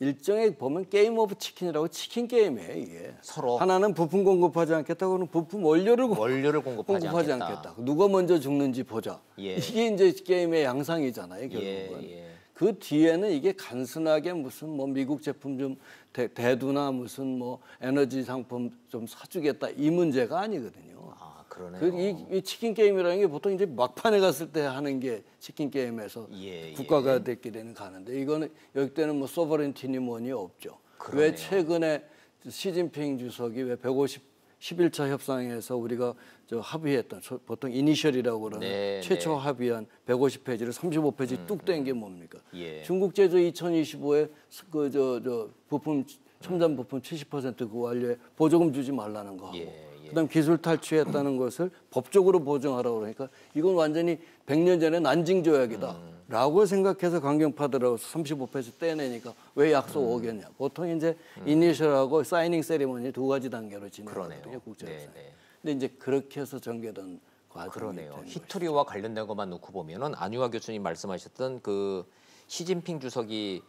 일종의 보면 게임 오브 치킨이라고 치킨 게임이에요 이게. 서로 하나는 부품 공급하지 않겠다, 그러면 부품 원료를 공급하지 않겠다. 누가 먼저 죽는지 보자. 예. 이게 이제 게임의 양상이잖아요 결국은. 예. 그 뒤에는 이게 단순하게 무슨 뭐 미국 제품 좀 대두나 무슨 뭐 에너지 상품 좀 사주겠다 이 문제가 아니거든요. 아, 그러네요. 이 치킨 게임이라는 게 보통 이제 막판에 갔을 때 하는 게 치킨 게임에서 국가가 됐기에는 가는데 이거는 여기 때는 뭐 소버렌티니 뭐니 없죠. 그러네요. 왜 최근에 시진핑 주석이 왜 11차 협상에서 우리가 합의했던 보통 이니셜이라고 그러는 최초 합의한 150페이지를 35페이지 뚝 뗀 게 뭡니까? 중국 제조 2025에 부품 첨단 부품 70% 그 완료에 보조금 주지 말라는 거 하고 그다음 기술 탈취했다는 것을 법적으로 보정하라고 그러니까 이건 완전히 100년 전에 난징 조약이다. 라고 생각해서 강경파들하고 35페이지 떼내니까 왜 약속 오겠냐. 보통 이제 이니셜하고 사이닝 세리머니 두 가지 단계로 진행하거든요. 국제협상. 근데 이제 그렇게 해서 전개된 과정이 그러네요. 히토류와 관련된 것만 놓고 보면은 안유아 교수님 말씀하셨던 그 시진핑 주석이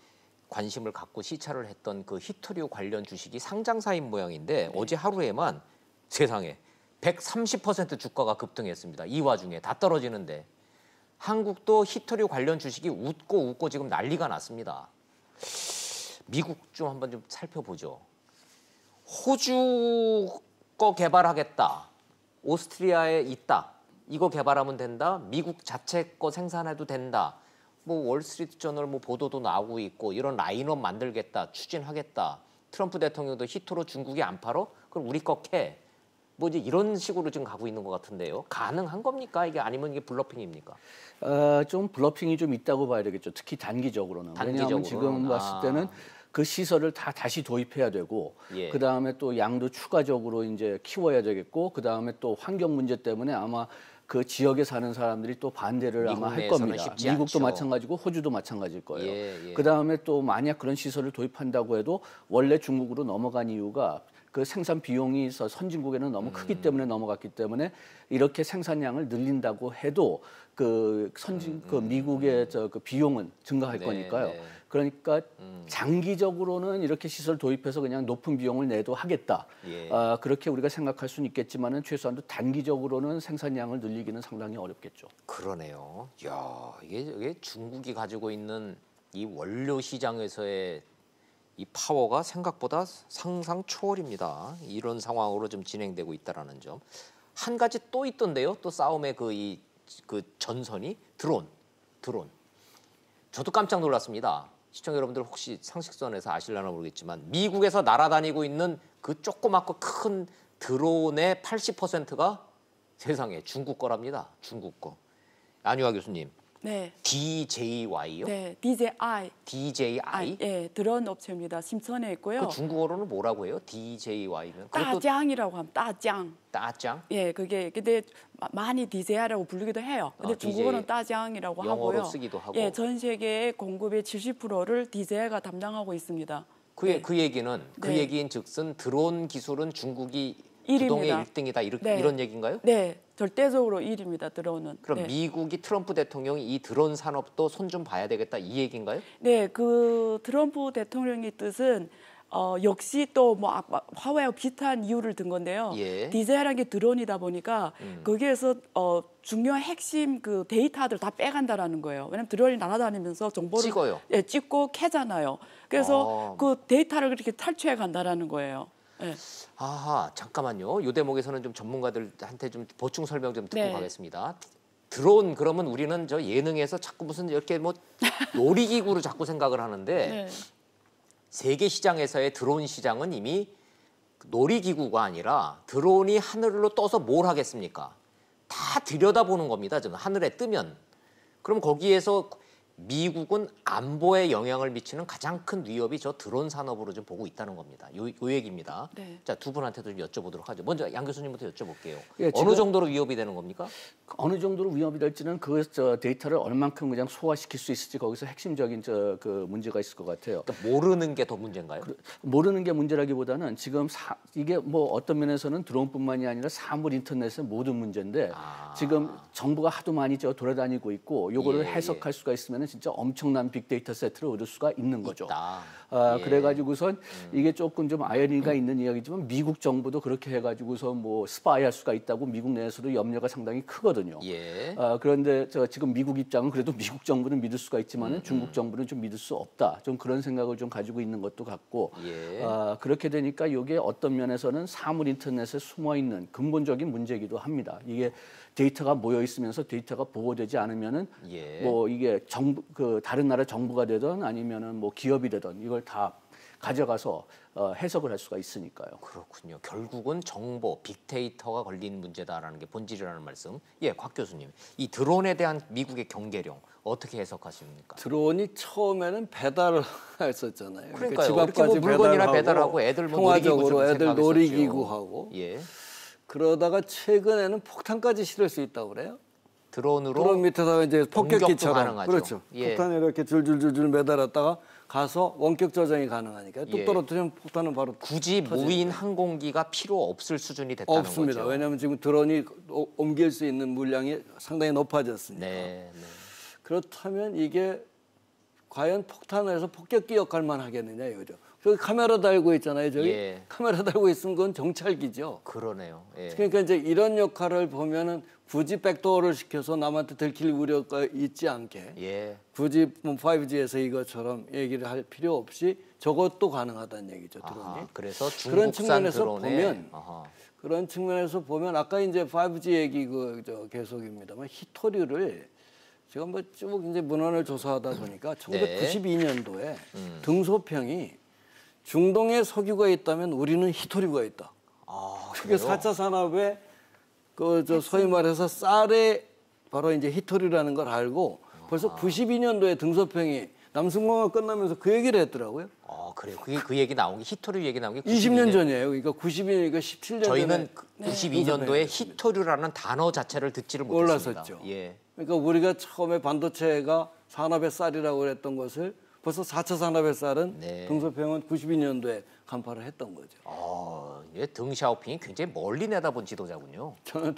관심을 갖고 시찰을 했던 그 히토류 관련 주식이 상장사인 모양인데 어제 하루에만 세상에 130% 주가가 급등했습니다. 이 와중에 다 떨어지는데 한국도 히토류 관련 주식이 웃고 지금 난리가 났습니다. 미국 좀 한번 좀 살펴보죠. 호주 거 개발하겠다. 오스트리아에 있다. 이거 개발하면 된다. 미국 자체 거 생산해도 된다. 뭐 월스트리트 저널 뭐 보도도 나오고 있고 이런 라인업 만들겠다. 추진하겠다. 트럼프 대통령도 히토로 중국이 안 팔어? 그럼 우리 거 캐. 뭐 이제 이런 식으로 지금 가고 있는 것 같은데요. 가능한 겁니까? 이게 아니면 이게 블러핑입니까? 좀 블러핑이 좀 있다고 봐야 되겠죠. 특히 단기적으로는. 왜냐하면 지금 봤을 때는 그 시설을 다 다시 도입해야 되고 그 다음에 또 양도 추가적으로 이제 키워야 되겠고 그 다음에 또 환경 문제 때문에 아마 그 지역에 사는 사람들이 또 반대를 아마 할 겁니다. 미국도 않죠. 마찬가지고 호주도 마찬가지일 거예요. 그 다음에 또 만약 그런 시설을 도입한다고 해도 원래 중국으로 넘어간 이유가 그 생산 비용이 선진국에는 너무 크기 때문에 넘어갔기 때문에 이렇게 생산량을 늘린다고 해도 그 미국의 그 비용은 증가할 거니까요. 그러니까 장기적으로는 이렇게 시설 도입해서 그냥 높은 비용을 내도 하겠다. 그렇게 우리가 생각할 수는 있겠지만은 최소한도 단기적으로는 생산량을 늘리기는 상당히 어렵겠죠. 그러네요. 야, 이게 중국이 가지고 있는 이 원료 시장에서의 이 파워가 생각보다 상상 초월입니다. 이런 상황으로 좀 진행되고 있다라는 점. 한 가지 또 있던데요. 또 싸움의 그 전선이 드론. 저도 깜짝 놀랐습니다. 시청자 여러분들 혹시 상식선에서 아실려나 모르겠지만 미국에서 날아다니고 있는 그 조그맣고 큰 드론의 80%가 세상에 중국 거랍니다. 중국 거. 안유아 교수님. 네. DJY요? 네, DJI. DJI? 예, 드론 업체입니다. 심천에 있고요. 그 중국어로는 뭐라고 해요? DJY면? 따짱이라고 하면 따짱. 따짱? 예, 그게 근데 많이 DJI라고 부르기도 해요. 근데 중국어는 따짱이라고 영어로 하고요. 쓰기도 하고. 예, 전 세계의 공급의 70%를 DJI가 담당하고 있습니다. 그 얘기는 그 네. 얘기인즉슨 드론 기술은 중국이 1위입니다. 부동의 1등이다 네. 이런 얘기인가요? 네, 절대적으로 1위입니다. 드론은. 그럼 네. 미국이 트럼프 대통령이 이 드론 산업도 손 좀 봐야 되겠다 이 얘기인가요? 네, 그 트럼프 대통령의 뜻은 역시 또 뭐 화웨이와 비슷한 이유를 든 건데요. 예. DJI라는 게 드론이다 보니까 거기에서 중요한 핵심 그 데이터들 다 빼간다라는 거예요. 왜냐하면 드론이 날아다니면서 정보를 찍어요. 예, 찍고 캐잖아요. 그래서 그 데이터를 그렇게 탈취해 간다라는 거예요. 네. 아하, 잠깐만요. 이 대목에서는 좀 전문가들한테 좀 보충 설명 좀 듣고 네. 가겠습니다. 드론 그러면 우리는 저 예능에서 자꾸 무슨 이렇게 뭐 놀이기구로 자꾸 생각을 하는데 네. 세계 시장에서의 드론 시장은 이미 놀이기구가 아니라 드론이 하늘로 떠서 뭘 하겠습니까? 다 들여다보는 겁니다. 저는 하늘에 뜨면. 그럼 거기에서 미국은 안보에 영향을 미치는 가장 큰 위협이 저 드론 산업으로 좀 보고 있다는 겁니다. 요 얘기입니다. 네. 자, 두 분한테도 좀 여쭤보도록 하죠. 먼저 양 교수님부터 여쭤볼게요. 예, 어느 정도로 위협이 되는 겁니까? 어느 정도로 위협이 될지는 그 데이터를 얼만큼 그냥 소화시킬 수 있을지 거기서 핵심적인 그 문제가 있을 것 같아요. 그러니까 모르는 게 더 문제인가요? 모르는 게 문제라기보다는 지금 이게 뭐 어떤 면에서는 드론뿐만이 아니라 사물 인터넷의 모든 문제인데 지금 정보가 하도 많이 돌아다니고 있고 요거를 예, 해석할 수가 있으면 진짜 엄청난 빅데이터 세트를 얻을 수가 있는 거죠. 예. 그래가지고선 이게 조금 좀 아이러니가 있는 이야기지만 미국 정부도 그렇게 해가지고서 뭐 스파이할 수가 있다고 미국 내에서도 염려가 상당히 크거든요. 예. 그런데 지금 미국 입장은 그래도 미국 정부는 믿을 수가 있지만은 중국 정부는 좀 믿을 수 없다. 좀 그런 생각을 좀 가지고 있는 것도 같고 예. 그렇게 되니까 이게 어떤 면에서는 사물 인터넷에 숨어 있는 근본적인 문제이기도 합니다. 이게 데이터가 모여 있으면서 데이터가 보호되지 않으면은 예. 뭐 이게 정부 다른 나라 정부가 되든 아니면은 뭐 기업이 되든 이걸 다 가져가서 해석을 할 수가 있으니까요. 그렇군요. 결국은 정보, 빅데이터가 걸린 문제다라는 게 본질이라는 말씀. 예, 곽 교수님. 이 드론에 대한 미국의 경계령 어떻게 해석하십니까? 드론이 처음에는 배달을 했었잖아요. 그러니까요. 집 이렇게 뭐 앞까지 물건이나 배달하고 애들 뭐 평화적으로 애들 놀이기구처럼 놀이기구하고 예. 그러다가 최근에는 폭탄까지 실을 수 있다고 그래요. 드론으로 드론 밑에다가 이제 공격도 폭격기처럼 가능하죠. 그렇죠. 예. 폭탄을 이렇게 줄줄줄줄 매달았다가 가서 원격 조정이 가능하니까 뚝 예. 떨어뜨리면 폭탄은 바로 굳이 무인 항공기가 필요 없을 수준이 됐다는 없습니다. 거죠. 왜냐하면 지금 드론이 옮길 수 있는 물량이 상당히 높아졌으니까. 네, 네. 그렇다면 이게 과연 폭탄을 해서 폭격기 역할만 하겠느냐 이거죠. 저기 카메라 달고 있잖아요. 저기 예. 카메라 달고 있으면 그건 정찰기죠. 그러네요. 예. 그러니까 이제 이런 역할을 보면은 굳이 백도어를 시켜서 남한테 들킬 우려가 있지 않게 예. 굳이 뭐 5G에서 이것처럼 얘기를 할 필요 없이 저것도 가능하다는 얘기죠. 드론이. 아하, 그래서 그런 중국산 측면에서 드론에 보면 아하. 그런 측면에서 보면 아까 이제 5G 얘기 계속입니다만 히토류를 제가 뭐 쭉 이제 문헌을 조사하다 보니까 1992년도에 등소평이 중동에 석유가 있다면 우리는 히토류가 있다. 그게 4차 산업에 소위 말해서 쌀에 바로 이제 히토류라는 걸 알고 벌써 92년도에 등소평이 남승공화 끝나면서 그 얘기를 했더라고요. 그래요. 그 얘기 나온 게 히토류 얘기 나온 게 20년 전이에요. 그러니까 92년이니까 17년 저희는 전에 92년도에 히토류라는 단어 자체를 듣지를 못했습니다. 몰랐었죠. 예. 그러니까 우리가 처음에 반도체가 산업의 쌀이라고 그랬던 것을 벌써 4차 산업의 쌀은 네. 등소평은 92년도에 간파를 했던 거죠. 예, 덩샤오핑이 굉장히 멀리 내다본 지도자군요. 저는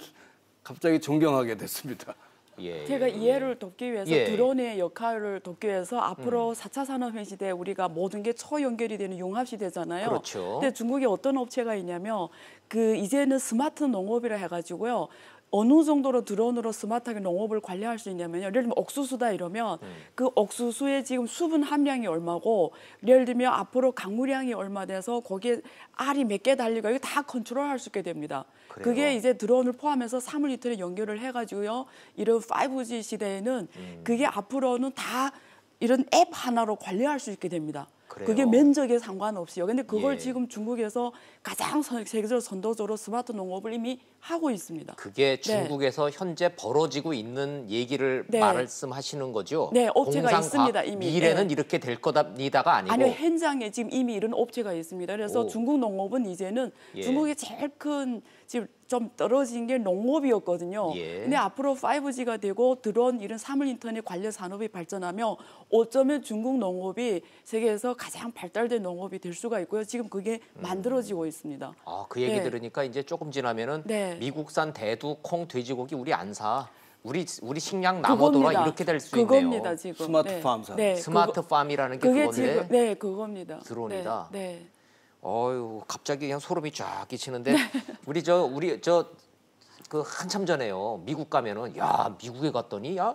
갑자기 존경하게 됐습니다. 예. 제가 이해를 돕기 위해서 예. 드론의 역할을 돕기 위해서 앞으로 4차 산업혁명 시대에 우리가 모든 게 초연결이 되는 융합 시대잖아요. 그렇죠. 근데 중국에 어떤 업체가 있냐면 이제는 스마트 농업이라 해가지고요. 어느 정도로 드론으로 스마트하게 농업을 관리할 수 있냐면요. 예를 들면 옥수수다 이러면 그 옥수수의 지금 수분 함량이 얼마고 예를 들면 앞으로 강물량이 얼마 돼서 거기에 알이 몇 개 달리고 이거 다 컨트롤할 수 있게 됩니다. 그래요? 그게 이제 드론을 포함해서 사물 인터넷 연결을 해가지고요. 이런 5G 시대에는 그게 앞으로는 다 이런 앱 하나로 관리할 수 있게 됩니다. 그래요? 그게 면적에 상관없이요. 근데 그걸 예. 지금 중국에서 가장 세계적으로 선도적으로 스마트 농업을 이미 하고 있습니다. 그게 중국에서 현재 벌어지고 있는 얘기를 네. 말씀하시는 거죠? 네, 업체가 공상과학 있습니다, 이미. 미래는 네. 이렇게 될 거다니다가 아니고 아니요, 현장에 지금 이미 이런 업체가 있습니다. 그래서 오. 중국 농업은 이제는 예. 중국의 제일 큰 지금 좀 떨어진 게 농업이었거든요. 예. 근데 앞으로 5G가 되고 드론 이런 사물 인터넷 관련 산업이 발전하며 어쩌면 중국 농업이 세계에서 가장 발달된 농업이 될 수가 있고요. 지금 그게 만들어지고 있습니다. 아, 그 얘기 네. 들으니까 이제 조금 지나면은 네. 미국산 대두, 콩, 돼지고기 우리 안 사. 우리 식량 남아돌아 이렇게 될 수 있네요. 그겁니다, 지금. 스마트 팜 사업. 스마트 팜이라는 게 그게 그건데. 지금 네, 그겁니다. 드론이다. 네. 네. 어유, 갑자기 그냥 소름이 쫙 끼치는데 네. 우리 그 한참 전에요. 미국 가면은 야, 미국에 갔더니 야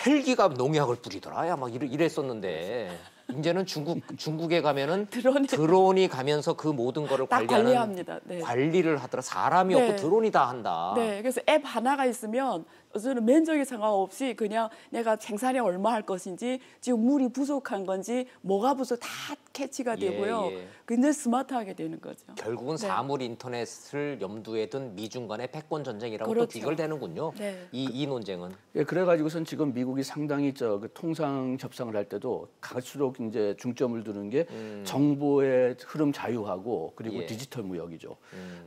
헬기가 농약을 뿌리더라. 야, 막 이랬었는데 이제는 중국에 가면은 드론이 가면서 그 모든 거를 다 관리하는 관리합니다. 네. 관리를 하더라. 사람이 네. 없고 드론이 다 한다. 네, 그래서 앱 하나가 있으면 저는 면적에 상관없이 그냥 내가 생산량 얼마 할 것인지 지금 물이 부족한 건지 뭐가 부족 다 캐치가 예, 되고요. 예. 굉장히 스마트하게 되는 거죠. 결국은 네. 사물 인터넷을 염두에 둔 미중 간의 패권 전쟁이라고 그렇죠. 또 귀결되는군요. 네. 이 논쟁은. 예, 그래가지고선 지금 미국이 상당히 그 통상 협상을 할 때도 갈수록 이제 중점을 두는 게 정보의 흐름 자유하고 그리고 예. 디지털 무역이죠.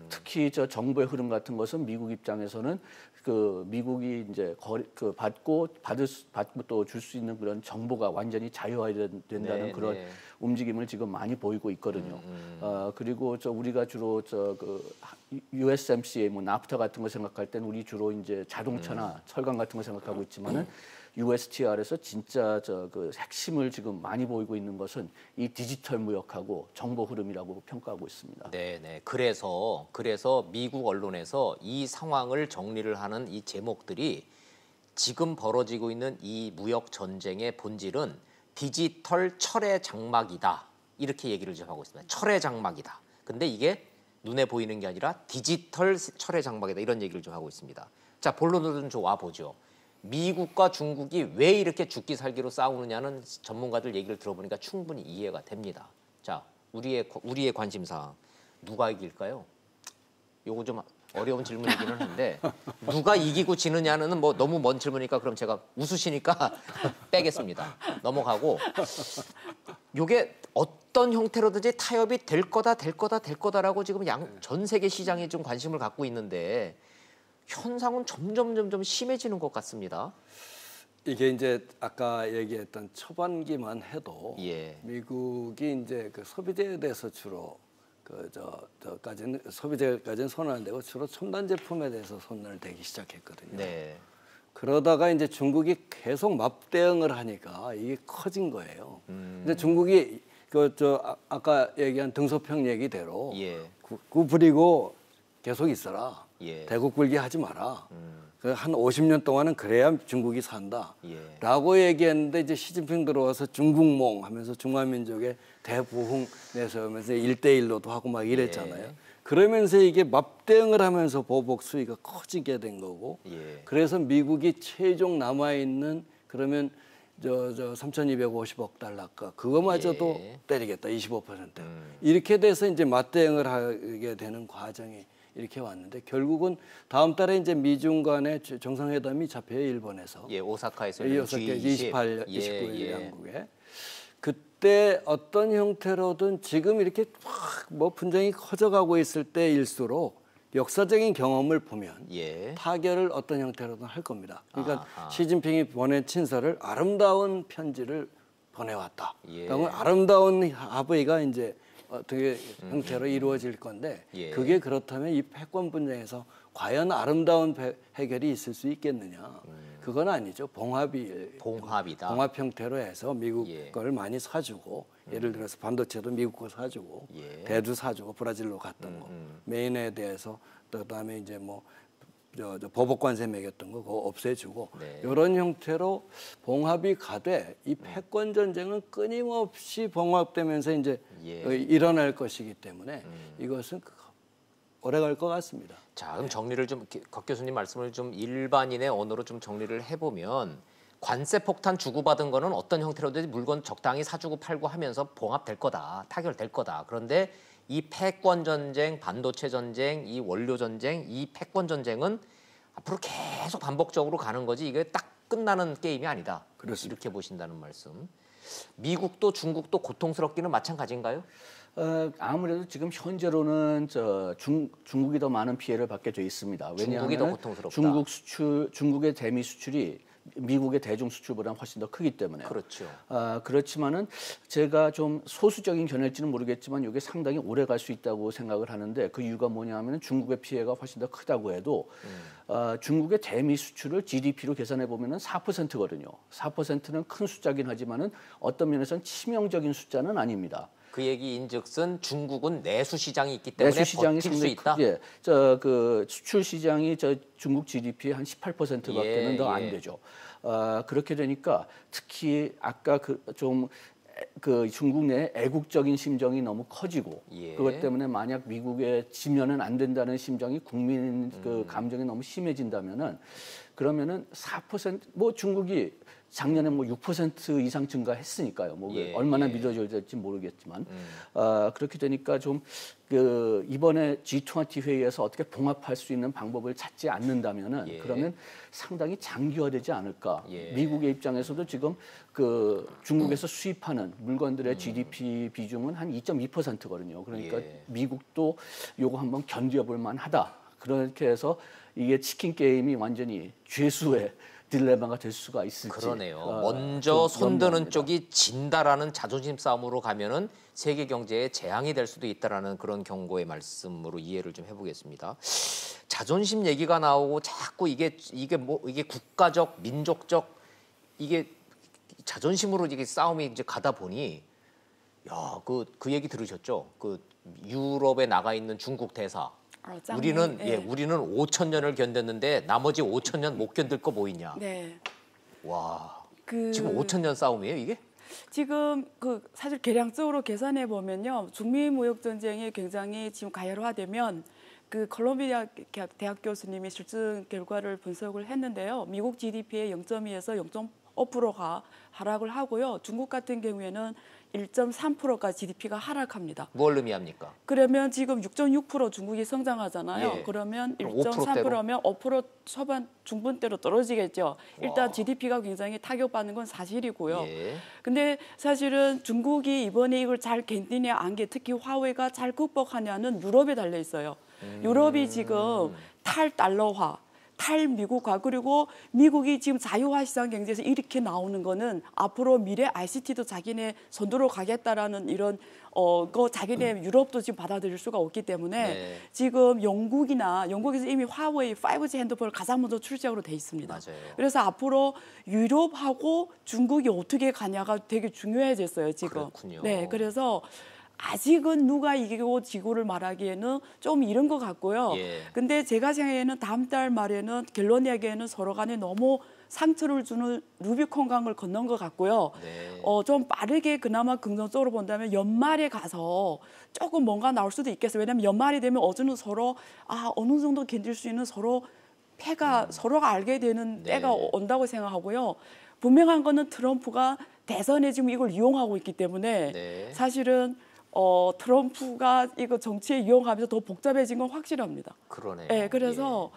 특히 저 정보의 흐름 같은 것은 미국 입장에서는 그 미국이 이제 받고 또 줄 수 있는 그런 정보가 완전히 자유화된다는 네, 그런 네. 움직임을 지금 많이 보이고 있거든요. 그리고 우리가 주로 USMCA 뭐 나프타 같은 거 생각할 때는 우리 주로 이제 자동차나 철강 같은 거 생각하고 있지만은 USTR에서 진짜 그 핵심을 지금 많이 보이고 있는 것은 이 디지털 무역하고 정보 흐름이라고 평가하고 있습니다. 네. 그래서 미국 언론에서 이 상황을 정리를 하는 이 제목들이 지금 벌어지고 있는 이 무역 전쟁의 본질은 디지털 철의 장막이다. 이렇게 얘기를 좀 하고 있습니다. 철의 장막이다. 근데 이게 눈에 보이는 게 아니라 디지털 철의 장막이다. 이런 얘기를 좀 하고 있습니다. 자, 본론으로 좀 와 보죠. 미국과 중국이 왜 이렇게 죽기 살기로 싸우느냐는 전문가들 얘기를 들어보니까 충분히 이해가 됩니다. 자, 우리의 관심사항 누가 이길까요? 요거 좀 어려운 질문이기는 한데 누가 이기고 지느냐는 뭐 너무 먼 질문이니까 그럼 제가 웃으시니까 빼겠습니다. 넘어가고 요게 어떤 형태로든지 타협이 될 거다라고 지금 전 세계 시장이 좀 관심을 갖고 있는데 현상은 점점 심해지는 것 같습니다. 이게 이제 아까 얘기했던 초반기만 해도 예. 미국이 이제 그 소비재에 대해서 주로 소비재까지는 손을 안 대고 주로 첨단 제품에 대해서 손을 대기 시작했거든요. 네. 그러다가 이제 중국이 계속 맞대응을 하니까 이게 커진 거예요. 근데 중국이 아까 얘기한 등소평 얘기대로 예. 구부리고 계속 있어라. 예. 대국 굴기 하지 마라. 한 50년 동안은 그래야 중국이 산다. 예. 라고 얘기했는데 이제 시진핑 들어와서 중국몽 하면서 중화민족의 대부흥 내세우면서 1대1로도 하고 막 이랬잖아요. 예. 그러면서 이게 맞대응을 하면서 보복 수위가 커지게 된 거고 예. 그래서 미국이 최종 남아있는 그러면 3,250억 달러가 그거마저도 예. 때리겠다 25%. 이렇게 돼서 이제 맞대응을 하게 되는 과정이 이렇게 왔는데 결국은 다음 달에 이제 미중 간의 정상회담이 잡혀요 일본에서. 예, 오사카에서 열린 G20. 28, 예, 29일 예. 양국에. 그때 어떤 형태로든 지금 이렇게 뭐 분쟁이 커져가고 있을 때일수록 역사적인 경험을 보면 예. 타결을 어떤 형태로든 할 겁니다. 그러니까 아하. 시진핑이 보낸 친서를 아름다운 편지를 보내왔다. 예. 그러면 아름다운 합의가 이제 어떻게 형태로 이루어질 건데 예. 그게 그렇다면 이 패권 분쟁에서 과연 아름다운 해결이 있을 수 있겠느냐? 그건 아니죠. 봉합이다. 봉합 형태로 해서 미국 예. 걸 많이 사주고 예를 들어서 반도체도 미국 거 사주고 예. 대두 사주고 브라질로 갔던 거 메인에 대해서 그다음에 이제 뭐 보복관세 매겼던 거 그거 없애주고 네. 이런 형태로 봉합이 가되 이 패권 전쟁은 끊임없이 봉합되면서 이제 예. 일어날 것이기 때문에 이것은 오래 갈 것 같습니다. 자, 그럼 정리를 좀 곽 교수님 말씀을 좀 일반인의 언어로 좀 정리를 해보면 관세 폭탄 주고받은 거는 어떤 형태로든 물건 적당히 사주고 팔고 하면서 봉합될 거다, 타결될 거다. 그런데 이 패권 전쟁, 반도체 전쟁, 이 원료 전쟁, 이 패권 전쟁은 앞으로 계속 반복적으로 가는 거지 이게 딱 끝나는 게임이 아니다. 그렇습니다. 이렇게 보신다는 말씀. 미국도 중국도 고통스럽기는 마찬가지인가요? 아무래도 지금 현재로는 중국이 더 많은 피해를 받게 돼 있습니다. 중국이 더 고통스럽다. 중국의 대미 수출이 미국의 대중 수출보다 훨씬 더 크기 때문에. 그렇죠. 그렇지만은 제가 좀 소수적인 견해일지는 모르겠지만 이게 상당히 오래 갈 수 있다고 생각을 하는데 그 이유가 뭐냐하면 중국의 피해가 훨씬 더 크다고 해도 중국의 대미 수출을 GDP로 계산해 보면은 4%거든요. 4%는 큰 숫자긴 하지만은 어떤 면에서는 치명적인 숫자는 아닙니다. 그 얘기인즉슨 중국은 내수 시장이 있기 때문에 내수 시장이 버틸 수 있다. 예, 그 수출 시장이 중국 GDP의 한 18%밖에는 더 안 되죠. 그렇게 되니까 특히 아까 그 중국 내 애국적인 심정이 너무 커지고 그것 때문에 만약 미국에 지면은 안 된다는 심정이 국민 그 감정이 너무 심해진다면은 그러면은 4% 뭐 중국이 작년에 뭐 6% 이상 증가했으니까요. 뭐 얼마나 믿어져야 될지 모르겠지만 그렇게 되니까 좀 그 이번에 G20 회의에서 어떻게 봉합할 수 있는 방법을 찾지 않는다면은 그러면 상당히 장기화되지 않을까. 미국의 입장에서도 지금 그 중국에서 수입하는 물건들의 GDP 비중은 한 2.2%거든요. 그러니까 미국도 요거 한번 견뎌볼 만하다. 그렇게 해서 이게 치킨 게임이 완전히 죄수의 딜레마가 될 수가 있을지. 그러네요. 먼저 손드는 쪽이 진다라는 자존심 싸움으로 가면은 세계 경제에 재앙이 될 수도 있다라는 그런 경고의 말씀으로 이해를 좀 해보겠습니다. 자존심 얘기가 나오고 자꾸 이게 국가적, 민족적 이게 자존심으로 이게 싸움이 이제 가다 보니 그 얘기 들으셨죠? 그 유럽에 나가 있는 중국 대사. 우리는 5,000년을 견뎠는데 나머지 5,000년 못 견딜 거 뭐 있냐. 네. 와. 지금 5,000년 싸움이에요, 이게? 지금 사실 계량적으로 계산해 보면요. 중미 무역 전쟁이 굉장히 지금 가열화되면 그 콜롬비아 대학 교수님이 실증 결과를 분석을 했는데요. 미국 GDP의 0.2에서 0.5%가 하락을 하고요. 중국 같은 경우에는 1.3%까지 GDP가 하락합니다. 뭘 의미합니까? 그러면 지금 6.6% 중국이 성장하잖아요. 그러면 1.3%면 5% 초반 중반대로 떨어지겠죠. 일단 GDP가 굉장히 타격받는 건 사실이고요. 근데 사실은 중국이 이번에 이걸 잘 견디냐 안 견디냐 특히 화웨이가 잘 극복하냐는 유럽에 달려 있어요. 유럽이 지금 탈달러화 탈미국화 그리고 미국이 지금 자유화 시장 경제에서 이렇게 나오는 거는 앞으로 미래 ICT도 자기네 선두로 가겠다라는 이런 자기네 유럽도 지금 받아들일 수가 없기 때문에 지금 영국에서 이미 화웨이 5G 핸드폰을 가장 먼저 출시하기로 돼 있습니다. 맞아요. 그래서 앞으로 유럽하고 중국이 어떻게 가냐가 되게 중요해졌어요 지금. 그렇군요. 네, 그래서. 아직은 누가 이기고 지고를 말하기에는 좀 이른 것 같고요. 근데 제가 생각에는 다음 달 말에는 결론 이야기에는 서로 간에 너무 상처를 주는 루비콘강을 건넌 것 같고요. 좀 빠르게 그나마 긍정적으로 본다면 연말에 가서 조금 뭔가 나올 수도 있겠어요. 왜냐하면 연말이 되면 어제는 서로 어느 정도 견딜 수 있는 서로 패가 서로가 알게 되는 때가 온다고 생각하고요. 분명한 거는 트럼프가 대선에 지금 이걸 이용하고 있기 때문에 사실은 트럼프가 이거 정치에 이용하면서 더 복잡해진 건 확실합니다. 그러네요. 네, 그래서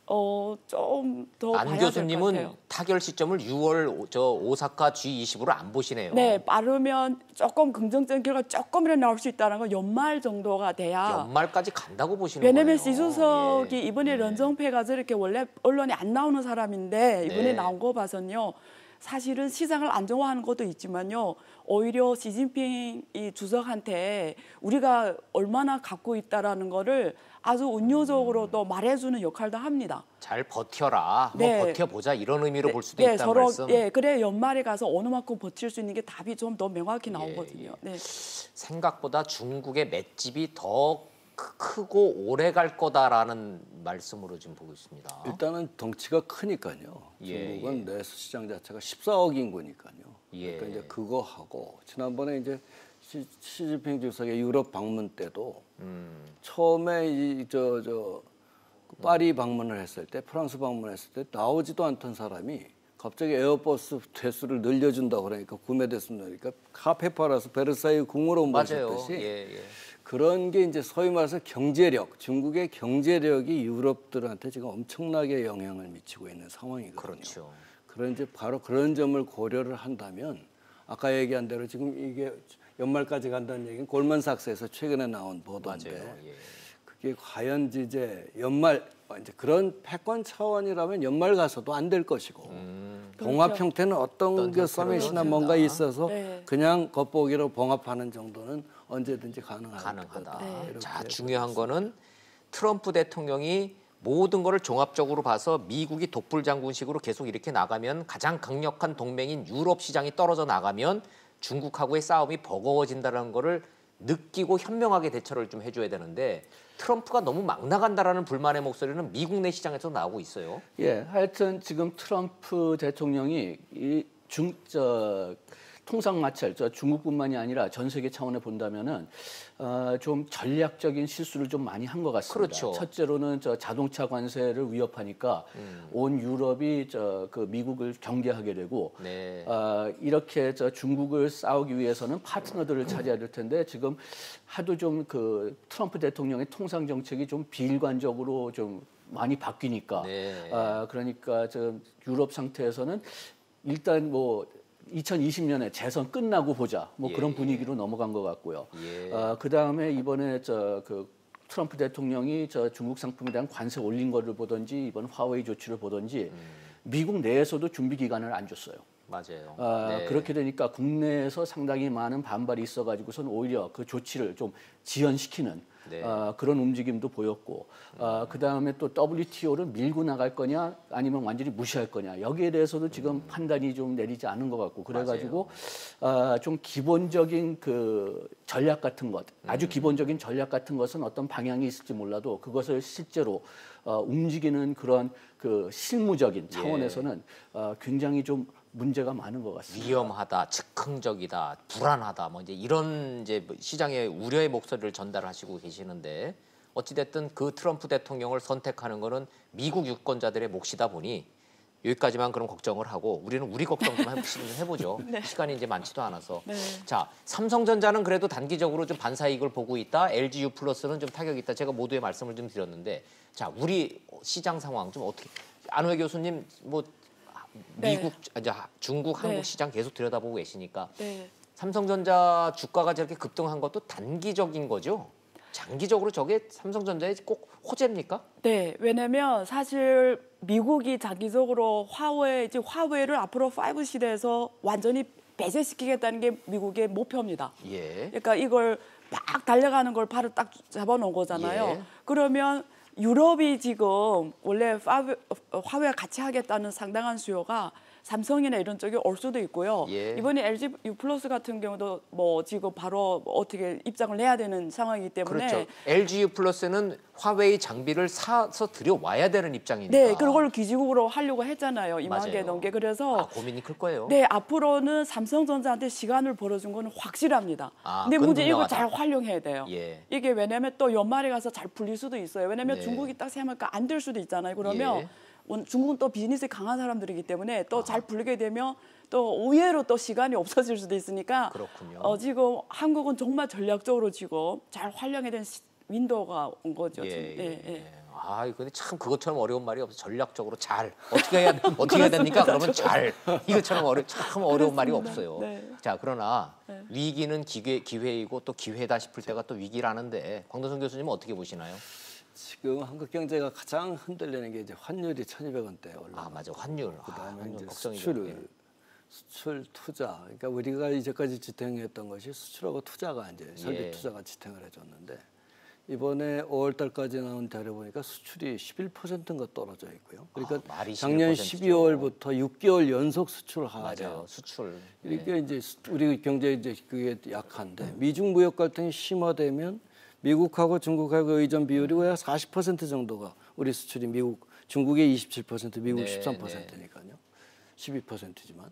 좀 더 봐야 될 것 같아요. 안 교수님은 타결 시점을 6월 오사카 G20으로 안 보시네요. 네, 빠르면 조금 긍정적인 결과 조금이라도 나올 수 있다는 건 연말 정도가 돼야. 연말까지 간다고 보시는 왜냐면 거예요. 시주석이 이번에 런정패가 저렇게 원래 언론에 안 나오는 사람인데 이번에 나온 거 봐서는요. 사실은 시장을 안정화하는 것도 있지만요. 오히려 시진핑 이 주석한테 우리가 얼마나 갖고 있다라는 거를 아주 운용적으로 또 말해주는 역할도 합니다. 잘 버텨라. 한번 버텨보자 이런 의미로 볼 수도 있다는 서로, 말씀. 그래 연말에 가서 어느 만큼 버틸 수 있는 게 답이 좀 더 명확히 나오거든요. 생각보다 중국의 맷집이 더 크고 오래 갈 거다라는 말씀으로 지금 보고 있습니다. 일단은 덩치가 크니까요. 중국은 내수 시장 자체가 14억 인구니까요. 그러니까 이제 그거 하고 지난번에 이제 시진핑 주석의 유럽 방문 때도 처음에 파리 방문을 했을 때 프랑스 방문했을 때 나오지도 않던 사람이 갑자기 에어버스 대수를 늘려준다 그러니까 구매 대수 늘리니까 카페 팔아서 베르사유 궁으로 모셨듯이 그런 게 이제 소위 말해서 경제력, 중국의 경제력이 유럽들한테 지금 엄청나게 영향을 미치고 있는 상황이거든요. 그렇죠. 그런 이제 바로 그런 점을 고려를 한다면 아까 얘기한 대로 지금 이게 연말까지 간다는 얘기는 골먼삭스에서 최근에 나온 보도인데 그게 과연 이제 연말 이제 그런 패권 차원이라면 연말 가서도 안 될 것이고 봉합 그렇죠. 형태는 어떤 그 서밋이나 뭔가 있어서 네. 그냥 겉보기로 봉합하는 정도는 언제든지 가능하다. 네. 자, 중요한 거는 트럼프 대통령이 모든 거를 종합적으로 봐서 미국이 독불장군식으로 계속 이렇게 나가면 가장 강력한 동맹인 유럽 시장이 떨어져 나가면 중국하고의 싸움이 버거워진다는 거를 느끼고 현명하게 대처를 좀 해줘야 되는데 트럼프가 너무 막 나간다라는 불만의 목소리는 미국 내 시장에서 나오고 있어요. 예, 하여튼 지금 트럼프 대통령이 통상 마찰, 중국뿐만이 아니라 전 세계 차원에 본다면은 좀 전략적인 실수를 좀 많이 한 것 같습니다. 그렇죠. 첫째로는 자동차 관세를 위협하니까 온 유럽이 그 미국을 경계하게 되고 네. 이렇게 중국을 싸우기 위해서는 파트너들을 찾아야 될 텐데 지금 하도 좀 그 트럼프 대통령의 통상 정책이 좀 비일관적으로 좀 많이 바뀌니까 그러니까 유럽 상태에서는 일단 뭐 2020년에 재선 끝나고 보자 뭐 그런 분위기로 넘어간 것 같고요. 그 다음에 이번에 그 트럼프 대통령이 중국 상품에 대한 관세 올린 거를 보든지 이번 화웨이 조치를 보든지 미국 내에서도 준비 기간을 안 줬어요. 맞아요. 그렇게 되니까 국내에서 상당히 많은 반발이 있어가지고선 오히려 그 조치를 좀 지연시키는 그런 움직임도 보였고 그 다음에 또 WTO를 밀고 나갈 거냐 아니면 완전히 무시할 거냐 여기에 대해서도 지금 판단이 좀 내리지 않은 것 같고 그래가지고 좀 기본적인 그 전략 같은 것 아주 기본적인 전략 같은 것은 어떤 방향이 있을지 몰라도 그것을 실제로 움직이는 그런 그 실무적인 차원에서는 굉장히 좀 문제가 많은 것 같습니다. 위험하다, 즉흥적이다, 불안하다, 뭐 이제 이런 이제 시장의 우려의 목소리를 전달하시고 계시는데 어찌됐든 그 트럼프 대통령을 선택하는 거는 미국 유권자들의 몫이다 보니 여기까지만 그런 걱정을 하고 우리는 우리 걱정 좀 해보죠. 시간이 이제 많지도 않아서. 자, 삼성전자는 그래도 단기적으로 좀 반사이익을 보고 있다. LGU 플러스는 좀 타격이 있다. 제가 모두의 말씀을 좀 드렸는데, 자, 우리 시장 상황 좀 어떻게? 안호혜 교수님 뭐 미국, 중국, 한국 시장 계속 들여다보고 계시니까 삼성전자 주가가 저렇게 급등한 것도 단기적인 거죠? 장기적으로 저게 삼성전자에 꼭 호재입니까? 네, 왜냐면 사실 미국이 장기적으로 화웨이를 앞으로 5 시대에서 완전히 배제시키겠다는 게 미국의 목표입니다. 그러니까 이걸 막 달려가는 걸 바로 딱 잡아놓은 거잖아요. 그러면 유럽이 지금 원래 화웨이와 같이 하겠다는 상당한 수요가 삼성이나 이런 쪽에 올 수도 있고요. 이번에 LG U 플러스 같은 경우도 뭐 지금 바로 어떻게 입장을 내야 되는 상황이기 때문에 그렇죠. LG U 플러스는 화웨이 장비를 사서 들여와야 되는 입장이니까. 네, 그걸 기지국으로 하려고 했잖아요. 2만 개 넘게. 그래서 고민이 클 거예요. 네, 앞으로는 삼성전자한테 시간을 벌어준 건 확실합니다. 근데 문제 이걸 잘 활용해야 돼요. 이게 왜냐면 또 연말에 가서 잘 풀릴 수도 있어요. 왜냐면 중국이 딱 생각하니까 안 될 수도 있잖아요. 그러면 중국은 또 비즈니스에 강한 사람들이기 때문에 또 잘 풀리게 되면 또 의외로 또 시간이 없어질 수도 있으니까 그렇군요. 지금 한국은 정말 전략적으로 지금 잘 활용해야 되는 윈도우가 온 거죠. 근데 참 그것처럼 어려운 말이 없어. 전략적으로 잘 어떻게 해야 됩니까? 그러면 잘 이것처럼 참 어려운 말이 없어요. 자, 그러나 위기는 기회이고 또 기회다 싶을 때가 또 위기라는데 광도선 교수님은 어떻게 보시나요? 지금 한국 경제가 가장 흔들리는 게 이제 환율이 1,200원대 올라. 맞아, 환율. 그다음에 이제 걱정이죠. 수출 투자. 그러니까 우리가 이제까지 지탱했던 것이 수출하고 투자가 이제 설비 투자가 지탱을 해줬는데 이번에 5월달까지 나온 자료 보니까 수출이 11%인가 떨어져 있고요. 그러니까 작년 12월부터 6개월 연속 수출 하락이에요. 맞아요, 수출. 이게 이제 우리 경제 이제 그게 약한데 미중 무역 갈등이 심화되면 미국하고 중국하고 의존 비율이 왜 40% 정도가 우리 수출이 중국의 27%, 미국 13%니까요. 12%지만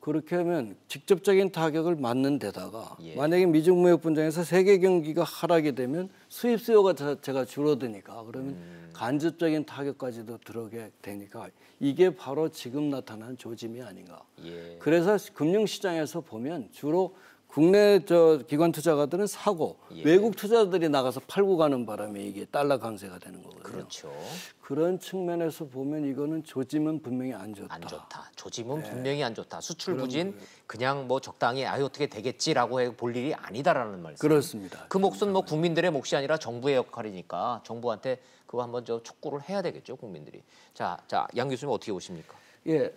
그렇게 하면 직접적인 타격을 맞는 데다가 예. 만약에 미중 무역 분쟁에서 세계 경기가 하락이 되면 수입 수요가 자체가 줄어드니까 그러면 간접적인 타격까지도 들어오게 되니까 이게 바로 지금 나타난 조짐이 아닌가. 예. 그래서 금융시장에서 보면 주로 국내 기관 투자가들은 사고 예. 외국 투자들이 나가서 팔고 가는 바람에 이게 달러 강세가 되는 거거든요. 그렇죠. 그런 측면에서 보면 이거는 조짐은 분명히 안 좋다. 안 좋다. 조짐은 분명히 안 좋다. 수출 부진 그냥 뭐 적당히 어떻게 되겠지라고 해 볼 일이 아니다라는 말씀. 그렇습니다. 그 몫은 뭐 국민들의 몫이 아니라 정부의 역할이니까 정부한테 그거 한번 촉구를 해야 되겠죠, 국민들이. 자, 양 교수님 어떻게 보십니까? 예,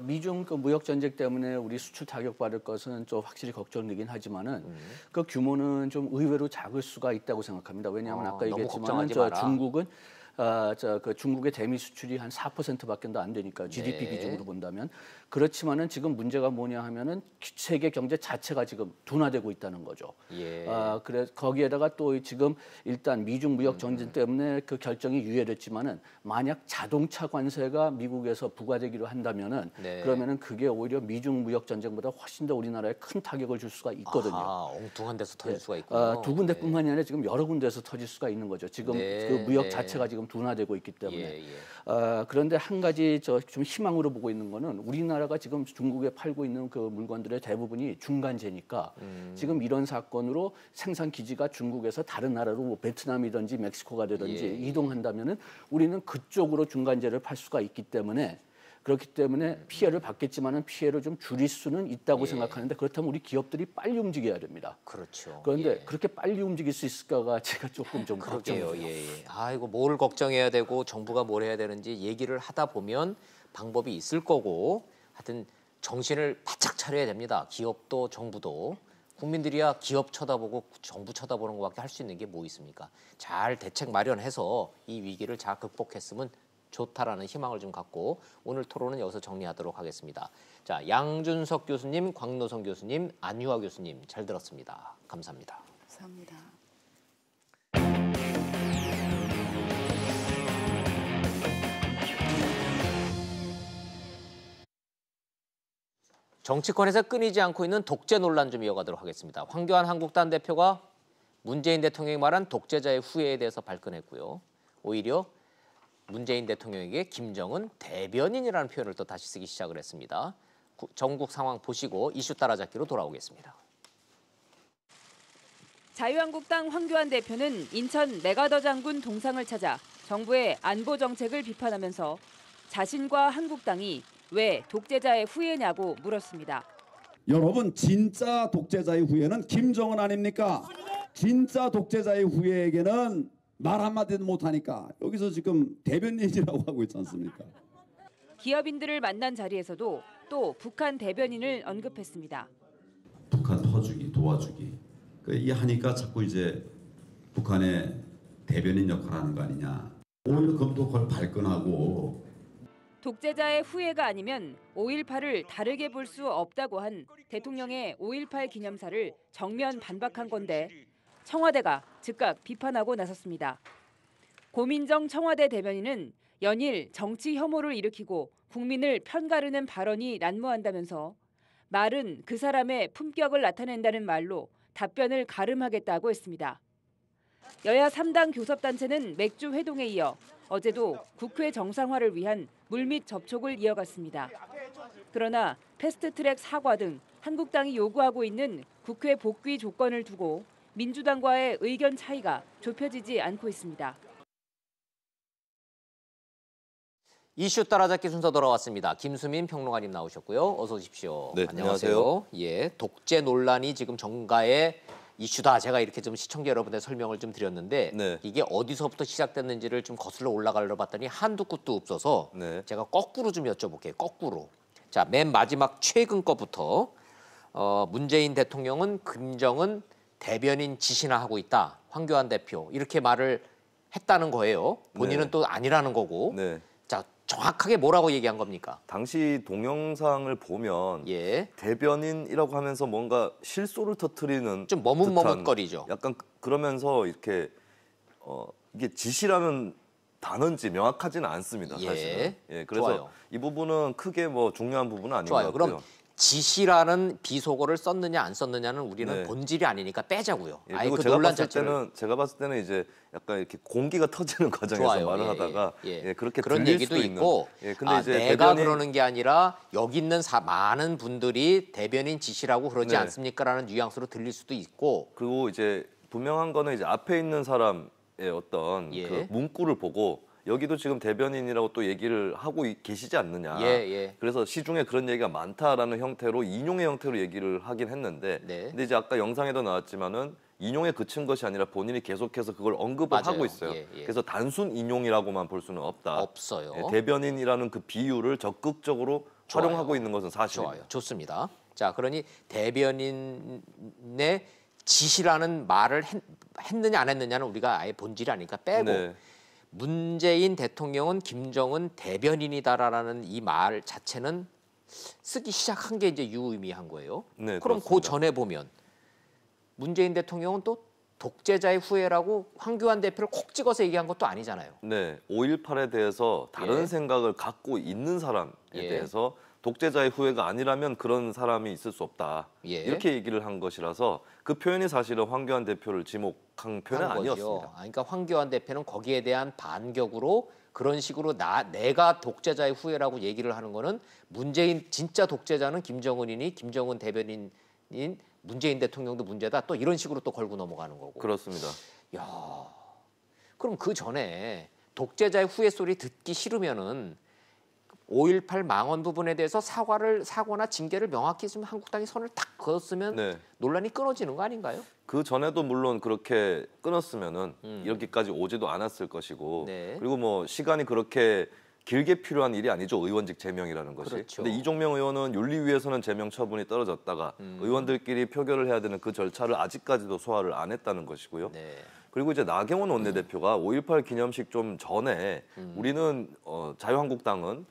미중 그 무역 전쟁 때문에 우리 수출 타격받을 것은 좀 확실히 걱정되긴 하지만은 그 규모는 좀 의외로 작을 수가 있다고 생각합니다. 왜냐하면 아까 너무 얘기했지만 걱정하지 마라. 중국은 그 중국의 대미 수출이 한 4%밖에 안 되니까 GDP 네. 비중으로 본다면 그렇지만은 지금 문제가 뭐냐 하면은 세계 경제 자체가 지금 둔화되고 있다는 거죠. 예. 그래 거기에다가 또 지금 일단 미중 무역 전쟁 때문에 그 결정이 유예됐지만은 만약 자동차 관세가 미국에서 부과되기로 한다면은 네. 그러면은 그게 오히려 미중 무역 전쟁보다 훨씬 더 우리나라에 큰 타격을 줄 수가 있거든요. 엉뚱한 데서 터질 수가 있군요. 두 군데뿐만이 아니라 지금 여러 군데에서 터질 수가 있는 거죠. 지금 네. 그 무역 네. 자체가 지금 둔화되고 있기 때문에. 예. 그런데 한 가지 좀 희망으로 보고 있는 거는 우리나라가 지금 중국에 팔고 있는 그 물건들의 대부분이 중간재니까 지금 이런 사건으로 생산 기지가 중국에서 다른 나라로 뭐 베트남이든지 멕시코가 되든지 예. 이동한다면은 우리는 그쪽으로 중간재를 팔 수가 있기 때문에 그렇기 때문에 피해를 받겠지만은 피해를 좀 줄일 수는 있다고 생각하는데 그렇다면 우리 기업들이 빨리 움직여야 됩니다. 그렇죠. 그런데 예. 그렇게 빨리 움직일 수 있을까가 제가 조금 좀 그러게요. 걱정이에요. 예. 이거 뭘 걱정해야 되고 정부가 뭘 해야 되는지 얘기를 하다 보면 방법이 있을 거고 하여튼 정신을 바짝 차려야 됩니다. 기업도 정부도. 국민들이야 기업 쳐다보고 정부 쳐다보는 것밖에 할 수 있는 게 뭐 있습니까? 잘 대책 마련해서 이 위기를 잘 극복했으면 좋다라는 희망을 좀 갖고 오늘 토론은 여기서 정리하도록 하겠습니다. 자, 양준석 교수님, 광노성 교수님, 안유아 교수님 잘 들었습니다. 감사합니다. 감사합니다. 정치권에서 끊이지 않고 있는 독재 논란 좀 이어가도록 하겠습니다. 황교안 한국당 대표가 문재인 대통령이 말한 독재자의 후예에 대해서 발끈했고요. 오히려 문재인 대통령에게 김정은 대변인이라는 표현을 또 다시 쓰기 시작을 했습니다. 전국 상황 보시고 이슈 따라잡기로 돌아오겠습니다. 자유한국당 황교안 대표는 인천 메가더 장군 동상을 찾아 정부의 안보 정책을 비판하면서 자신과 한국당이 왜 독재자의 후예냐고 물었습니다. 여러분, 진짜 독재자의 후예는 김정은 아닙니까? 진짜 독재자의 후예에게는 말 한마디도 못하니까 여기서 지금 대변인이라고 하고 있지 않습니까? 기업인들을 만난 자리에서도 또 북한 대변인을 언급했습니다. 북한 퍼주기, 도와주기. 이 하니까 자꾸 이제 북한의 대변인 역할을 하는 거 아니냐. 오히려 그것도 그걸 발끈하고. 독재자의 후예가 아니면 5.18을 다르게 볼 수 없다고 한 대통령의 5.18 기념사를 정면 반박한 건데 청와대가 즉각 비판하고 나섰습니다. 고민정 청와대 대변인은 연일 정치 혐오를 일으키고 국민을 편가르는 발언이 난무한다면서 말은 그 사람의 품격을 나타낸다는 말로 답변을 가름하겠다고 했습니다. 여야 3당 교섭단체는 맥주 회동에 이어 어제도 국회 정상화를 위한 물밑 접촉을 이어갔습니다. 그러나 패스트트랙 사과 등 한국당이 요구하고 있는 국회 복귀 조건을 두고 민주당과의 의견 차이가 좁혀지지 않고 있습니다. 이슈 따라잡기 순서 돌아왔습니다. 김수민 평론가님 나오셨고요. 어서 오십시오. 네, 안녕하세요. 예, 독재 논란이 지금 정가의 이슈다. 제가 이렇게 좀 시청자 여러분의 설명을 좀 드렸는데 네. 이게 어디서부터 시작됐는지를 좀 거슬러 올라가려 봤더니 한두 끝도 없어서 네. 제가 거꾸로 좀 여쭤볼게요. 거꾸로. 자, 맨 마지막 최근 거부터 문재인 대통령은 김정은 대변인 지시나 하고 있다. 황교안 대표 이렇게 말을 했다는 거예요. 본인은 네. 또 아니라는 거고. 네. 자, 정확하게 뭐라고 얘기한 겁니까? 당시 동영상을 보면 예. 대변인이라고 하면서 뭔가 실소를 터뜨리는 좀 머뭇머뭇거리죠. 약간 그러면서 이렇게 이게 지시라면 단언지 명확하지는 않습니다. 사실은. 예, 그래서 좋아요. 이 부분은 크게 뭐 중요한 부분은 아닌 것 좋아요. 같고요. 그럼 지시라는 비속어를 썼느냐 안 썼느냐는 우리는 네. 본질이 아니니까 빼자고요. 예, 아예 그리고 그 제가 논란 봤을 자체를. 제가 봤을 때는 이제 약간 이렇게 공기가 터지는 과정에서 좋아요. 말을 예, 하다가 예. 예, 그렇게 그런 들릴 얘기도 수도 있고 있는. 예, 근데 이제 내가 대변인 그러는 게 아니라 여기 있는 많은 분들이 대변인 지시라고 그러지 네. 않습니까라는 뉘앙스로 들릴 수도 있고 그리고 이제 분명한 거는 이제 앞에 있는 사람의 어떤 예. 그 문구를 보고 여기도 지금 대변인이라고 또 얘기를 하고 계시지 않느냐. 예. 그래서 시중에 그런 얘기가 많다라는 형태로 인용의 형태로 얘기를 하긴 했는데 네. 근데 이제 아까 영상에도 나왔지만은 인용에 그친 것이 아니라 본인이 계속해서 그걸 언급을 맞아요. 하고 있어요. 예. 그래서 단순 인용이라고만 볼 수는 없다. 없어요. 예, 대변인이라는 그 비유를 적극적으로 좋아요. 활용하고 있는 것은 사실입니다. 좋아요. 좋습니다. 자, 그러니 대변인의 지시라는 말을 했느냐 안 했느냐는 우리가 아예 본질이 아니니까 빼고 네. 문재인 대통령은 김정은 대변인이다라는 이 말 자체는 쓰기 시작한 게 이제 유의미한 거예요. 네, 그럼 그 그렇습니다. 전에 보면 문재인 대통령은 또 독재자의 후예라고 황교안 대표를 콕 찍어서 얘기한 것도 아니잖아요. 네, 5.18에 대해서 다른 예. 생각을 갖고 있는 사람에 예. 대해서 독재자의 후예가 아니라면 그런 사람이 있을 수 없다. 예. 이렇게 얘기를 한 것이라서 그 표현이 사실은 황교안 대표를 지목한 표현은 한 거죠. 아니었습니다. 그러니까 황교안 대표는 거기에 대한 반격으로 그런 식으로 내가 독재자의 후예라고 얘기를 하는 거는 문재인 진짜 독재자는 김정은이니 김정은 대변인인 문재인 대통령도 문제다. 또 이런 식으로 또 걸고 넘어가는 거고. 그렇습니다. 야, 그럼 그 전에 독재자의 후예 소리 듣기 싫으면은 5.18 망언 부분에 대해서 사과나 징계를 명확히 좀 한국당이 선을 딱 그었으면 네. 논란이 끊어지는 거 아닌가요? 그 전에도 물론 그렇게 끊었으면은 이렇게까지 오지도 않았을 것이고 네. 그리고 뭐 시간이 그렇게 길게 필요한 일이 아니죠. 의원직 제명이라는 것이. 그렇죠. 근데 이종명 의원은 윤리위에서는 제명 처분이 떨어졌다가 의원들끼리 표결을 해야 되는 그 절차를 아직까지도 소화를 안 했다는 것이고요. 네. 그리고 이제 나경원 원내대표가 5.18 기념식 좀 전에 우리는 자유한국당은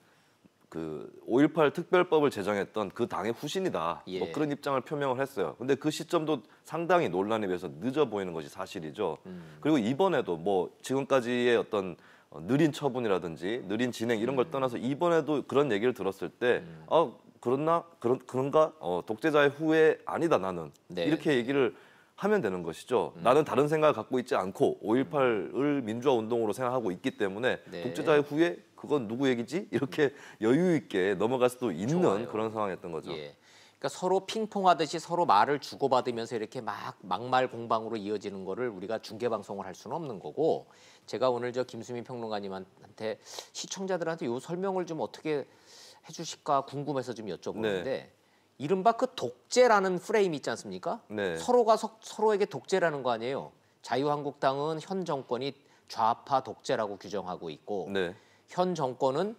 그 5.18 특별법을 제정했던 그 당의 후신이다. 예. 뭐 그런 입장을 표명을 했어요. 근데 그 시점도 상당히 논란에 비해서 늦어 보이는 것이 사실이죠. 그리고 이번에도 뭐 지금까지의 어떤 느린 처분이라든지 느린 진행 이런 걸 떠나서 이번에도 그런 얘기를 들었을 때 그런가? 독재자의 후예 아니다 나는. 네. 이렇게 얘기를 하면 되는 것이죠. 나는 다른 생각을 갖고 있지 않고 5.18을 민주화 운동으로 생각하고 있기 때문에 네. 독재자의 후예 그건 누구 얘기지? 이렇게 여유 있게 넘어갈 수도 있는 좋아요. 그런 상황이었던 거죠. 예. 그러니까 서로 핑퐁하듯이 서로 말을 주고받으면서 이렇게 막말 공방으로 이어지는 거를 우리가 중계 방송을 할 수는 없는 거고 제가 오늘 저 김수민 평론가님한테 시청자들한테 요 설명을 좀 어떻게 해주실까 궁금해서 좀 여쭤보는데 네. 이른바 그 독재라는 프레임 있지 않습니까? 네. 서로가 서로에게 독재라는 거 아니에요. 자유한국당은 현 정권이 좌파 독재라고 규정하고 있고 네. 현 정권은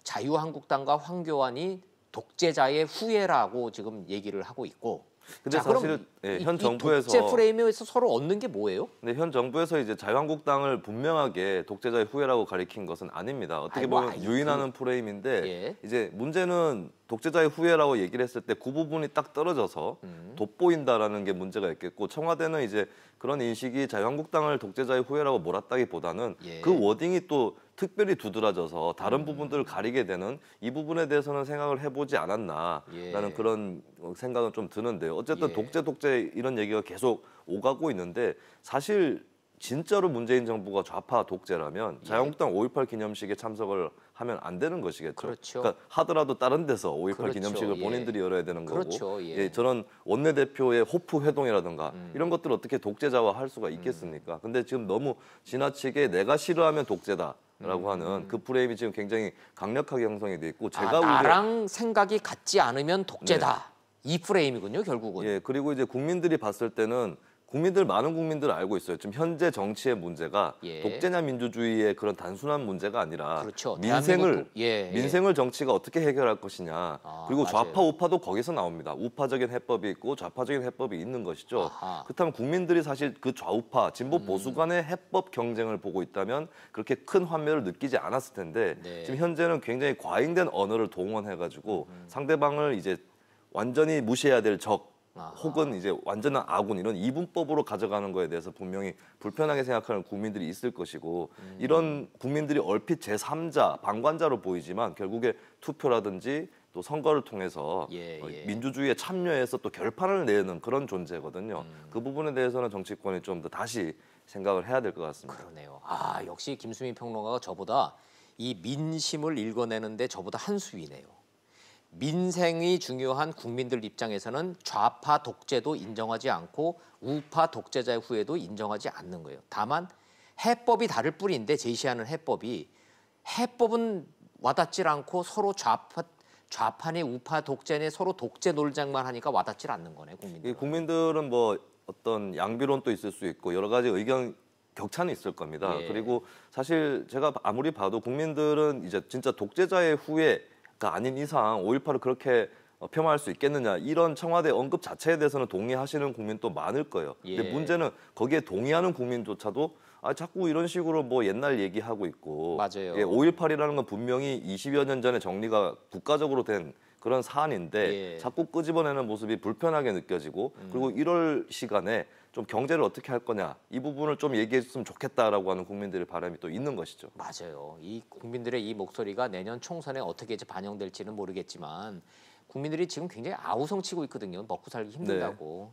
자유한국당과 황교안이 독재자의 후예라고 지금 얘기를 하고 있고. 근데 자, 그럼 사실은 현 이 정부에서 독재 프레임에서 서로 얻는 게 뭐예요? 근데 현 정부에서 이제 자유한국당을 분명하게 독재자의 후예라고 가리킨 것은 아닙니다. 어떻게 아니, 보면 유인하는 프레임인데 예. 이제 문제는 독재자의 후예라고 얘기를 했을 때 그 부분이 딱 떨어져서 돋보인다라는 게 문제가 있겠고 청와대는 이제 그런 인식이 자유한국당을 독재자의 후예라고 몰았다기보다는 예. 그 워딩이 또 특별히 두드러져서 다른 부분들을 가리게 되는 이 부분에 대해서는 생각을 해보지 않았나라는 예. 그런 생각은 좀 드는데요. 어쨌든 예. 독재 이런 얘기가 계속 오가고 있는데 사실 진짜로 문재인 정부가 좌파 독재라면 자유한국당 5.18 기념식에 참석을 하면 안 되는 것이겠죠. 그렇죠. 그러니까 하더라도 다른 데서 5.18 그렇죠. 기념식을 예. 본인들이 열어야 되는 거고 그렇죠. 예. 저런 원내대표의 호프 회동이라든가 이런 것들을 어떻게 독재자화 할 수가 있겠습니까? 근데 지금 너무 지나치게 내가 싫어하면 독재다라고 하는 그 프레임이 지금 굉장히 강력하게 형성이 돼 있고 제가 나랑 생각이 같지 않으면 독재다. 이 프레임이군요, 결국은. 예, 그리고 이제 국민들이 봤을 때는 많은 국민들 알고 있어요. 지금 현재 정치의 문제가 예. 독재냐 민주주의의 그런 단순한 문제가 아니라 그렇죠. 민생을 정치가 어떻게 해결할 것이냐. 그리고 맞아요. 좌파 우파도 거기서 나옵니다. 우파적인 해법이 있고 좌파적인 해법이 있는 것이죠. 아하. 그렇다면 국민들이 사실 그 좌우파 진보 보수 간의 해법 경쟁을 보고 있다면 그렇게 큰 환멸을 느끼지 않았을 텐데 네. 지금 현재는 굉장히 과잉된 언어를 동원해가지고 상대방을 이제 완전히 무시해야 될 적 혹은 이제 완전한 아군 이런 이분법으로 가져가는 거에 대해서 분명히 불편하게 생각하는 국민들이 있을 것이고 이런 국민들이 얼핏 제3자, 방관자로 보이지만 결국에 투표라든지 또 선거를 통해서 민주주의에 참여해서 또 결판을 내는 그런 존재거든요. 그 부분에 대해서는 정치권이 좀 더 다시 생각을 해야 될 것 같습니다. 그러네요. 역시 김수민 평론가가 저보다 이 민심을 읽어내는데 저보다 한 수위네요. 민생이 중요한 국민들 입장에서는 좌파 독재도 인정하지 않고 우파 독재자의 후예도 인정하지 않는 거예요. 다만 해법이 다를 뿐인데 제시하는 해법은 와닿질 않고 서로 좌파니 우파 독재니 서로 독재 놀장만 하니까 와닿질 않는 거네, 국민들은. 국민들은 뭐 어떤 양비론도 있을 수 있고 여러 가지 의견 격차는 있을 겁니다. 그리고 사실 제가 아무리 봐도 국민들은 이제 진짜 독재자의 후예가 아닌 이상 5.18을 그렇게 폄하할 수 있겠느냐 이런 청와대 언급 자체에 대해서는 동의하시는 국민도 많을 거예요. 근데 문제는 거기에 동의하는 국민조차도 자꾸 이런 식으로 뭐 옛날 얘기하고 있고 맞아요. 5.18이라는 건 분명히 20여 년 전에 정리가 국가적으로 된 그런 사안인데 자꾸 끄집어내는 모습이 불편하게 느껴지고 그리고 이럴 시간에 좀 경제를 어떻게 할 거냐 이 부분을 좀 얘기해 줬으면 좋겠다라고 하는 국민들의 바람이 또 있는 것이죠. 맞아요. 이 국민들의 이 목소리가 내년 총선에 어떻게 이제 반영될지는 모르겠지만 국민들이 지금 굉장히 아우성치고 있거든요. 먹고 살기 힘들다고.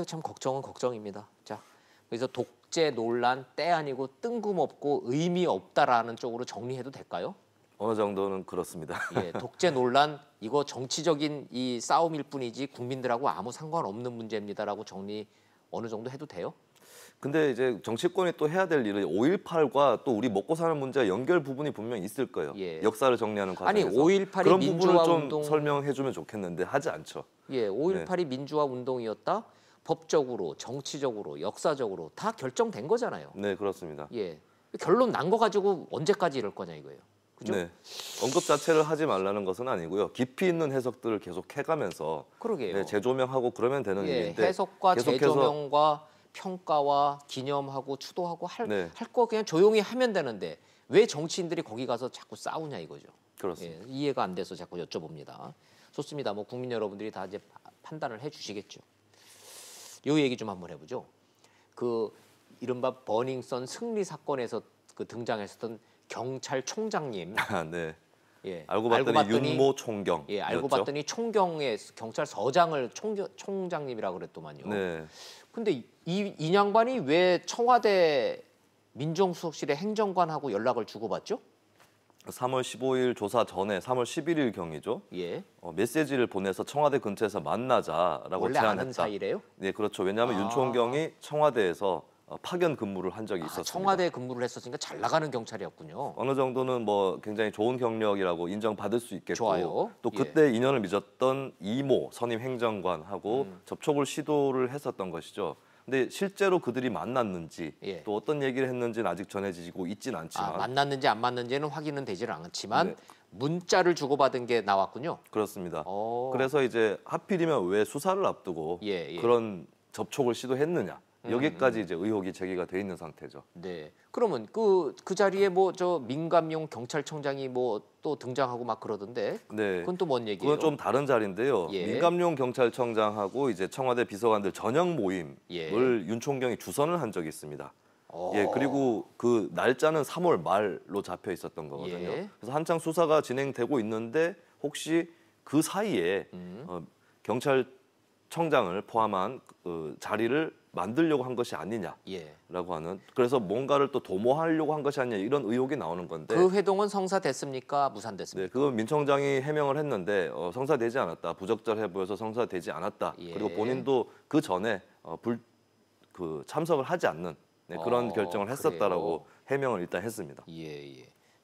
참 걱정은 걱정입니다. 자, 그래서 독재 논란 때 아니고 뜬금없고 의미 없다라는 쪽으로 정리해도 될까요? 어느 정도는 그렇습니다. 독재 논란 이거 정치적인 이 싸움일 뿐이지 국민들하고 아무 상관없는 문제입니다라고 정리 어느 정도 해도 돼요? 근데 이제 정치권이 또 해야 될 일은 5.18과 또 우리 먹고 사는 문제와 연결 부분이 분명히 있을 거예요. 역사를 정리하는 과정에서. 5.18이 그런 민주화 부분을 좀 운동 설명해주면 좋겠는데 하지 않죠. 5.18이 민주화 운동이었다. 법적으로, 정치적으로, 역사적으로 다 결정된 거잖아요. 네, 그렇습니다. 결론 난 거 가지고 언제까지 이럴 거냐 이거예요. 그죠? 네. 언급 자체를 하지 말라는 것은 아니고요. 깊이 있는 해석들을 계속 해가면서 재조명하고 그러면 되는 일인데 해석과 재조명과 평가와 기념하고 추도하고 할 거 그냥 조용히 하면 되는데 왜 정치인들이 거기 가서 자꾸 싸우냐 이거죠. 그렇습니다. 이해가 안 돼서 자꾸 여쭤봅니다. 좋습니다. 뭐 국민 여러분들이 다 이제 판단을 해주시겠죠. 요 얘기 좀 한번 해보죠. 그 이른바 버닝썬 승리 사건에서 그 등장했었던 경찰총장님. 알고 봤더니 윤모 총경. 알고 봤더니 총경의 경찰서장을 총장님이라 그랬더만요. 근데 이 양반이 왜 청와대 민정수석실의 행정관하고 연락을 주고받죠? 3월 15일 조사 전에 3월 11일 경이죠. 메시지를 보내서 청와대 근처에서 만나자라고 원래 제안했다. 아는 사이래요? 네, 그렇죠. 왜냐하면 윤 총경이 청와대에서 파견 근무를 한 적이 있었습니다. 청와대 근무를 했었으니까 잘 나가는 경찰이었군요. 어느 정도는 뭐 굉장히 좋은 경력이라고 인정받을 수 있겠고 좋아요. 또 그때 인연을 맺었던 이모 선임 행정관하고 접촉을 시도를 했었던 것이죠. 근데 실제로 그들이 만났는지 또 어떤 얘기를 했는지는 아직 전해지고 있진 않지만 만났는지 안 만났는지는 확인은 되지는 않지만 문자를 주고받은 게 나왔군요. 그렇습니다. 그래서 이제 하필이면 왜 수사를 앞두고 그런 접촉을 시도했느냐 여기까지 이제 의혹이 제기가 돼 있는 상태죠. 네. 그러면 그 자리에 뭐 저 민감용 경찰청장이 뭐 또 등장하고 막 그러던데. 그건 또 뭔 얘기예요? 그건 좀 다른 자리인데요. 민감용 경찰청장하고 이제 청와대 비서관들 저녁 모임을 윤 총경이 주선을 한 적이 있습니다. 그리고 그 날짜는 3월 말로 잡혀 있었던 거거든요. 그래서 한창 수사가 진행되고 있는데 혹시 그 사이에 경찰청장을 포함한 그 자리를 만들려고 한 것이 아니냐라고 하는 그래서 뭔가를 또 도모하려고 한 것이 아니냐 이런 의혹이 나오는 건데 그 회동은 성사됐습니까? 무산됐습니까? 네, 그건 민 청장이 해명을 했는데 성사되지 않았다. 부적절해 보여서 성사되지 않았다. 그리고 본인도 그 전에 참석을 하지 않는 그런 결정을 했었다라고 해명을 일단 했습니다.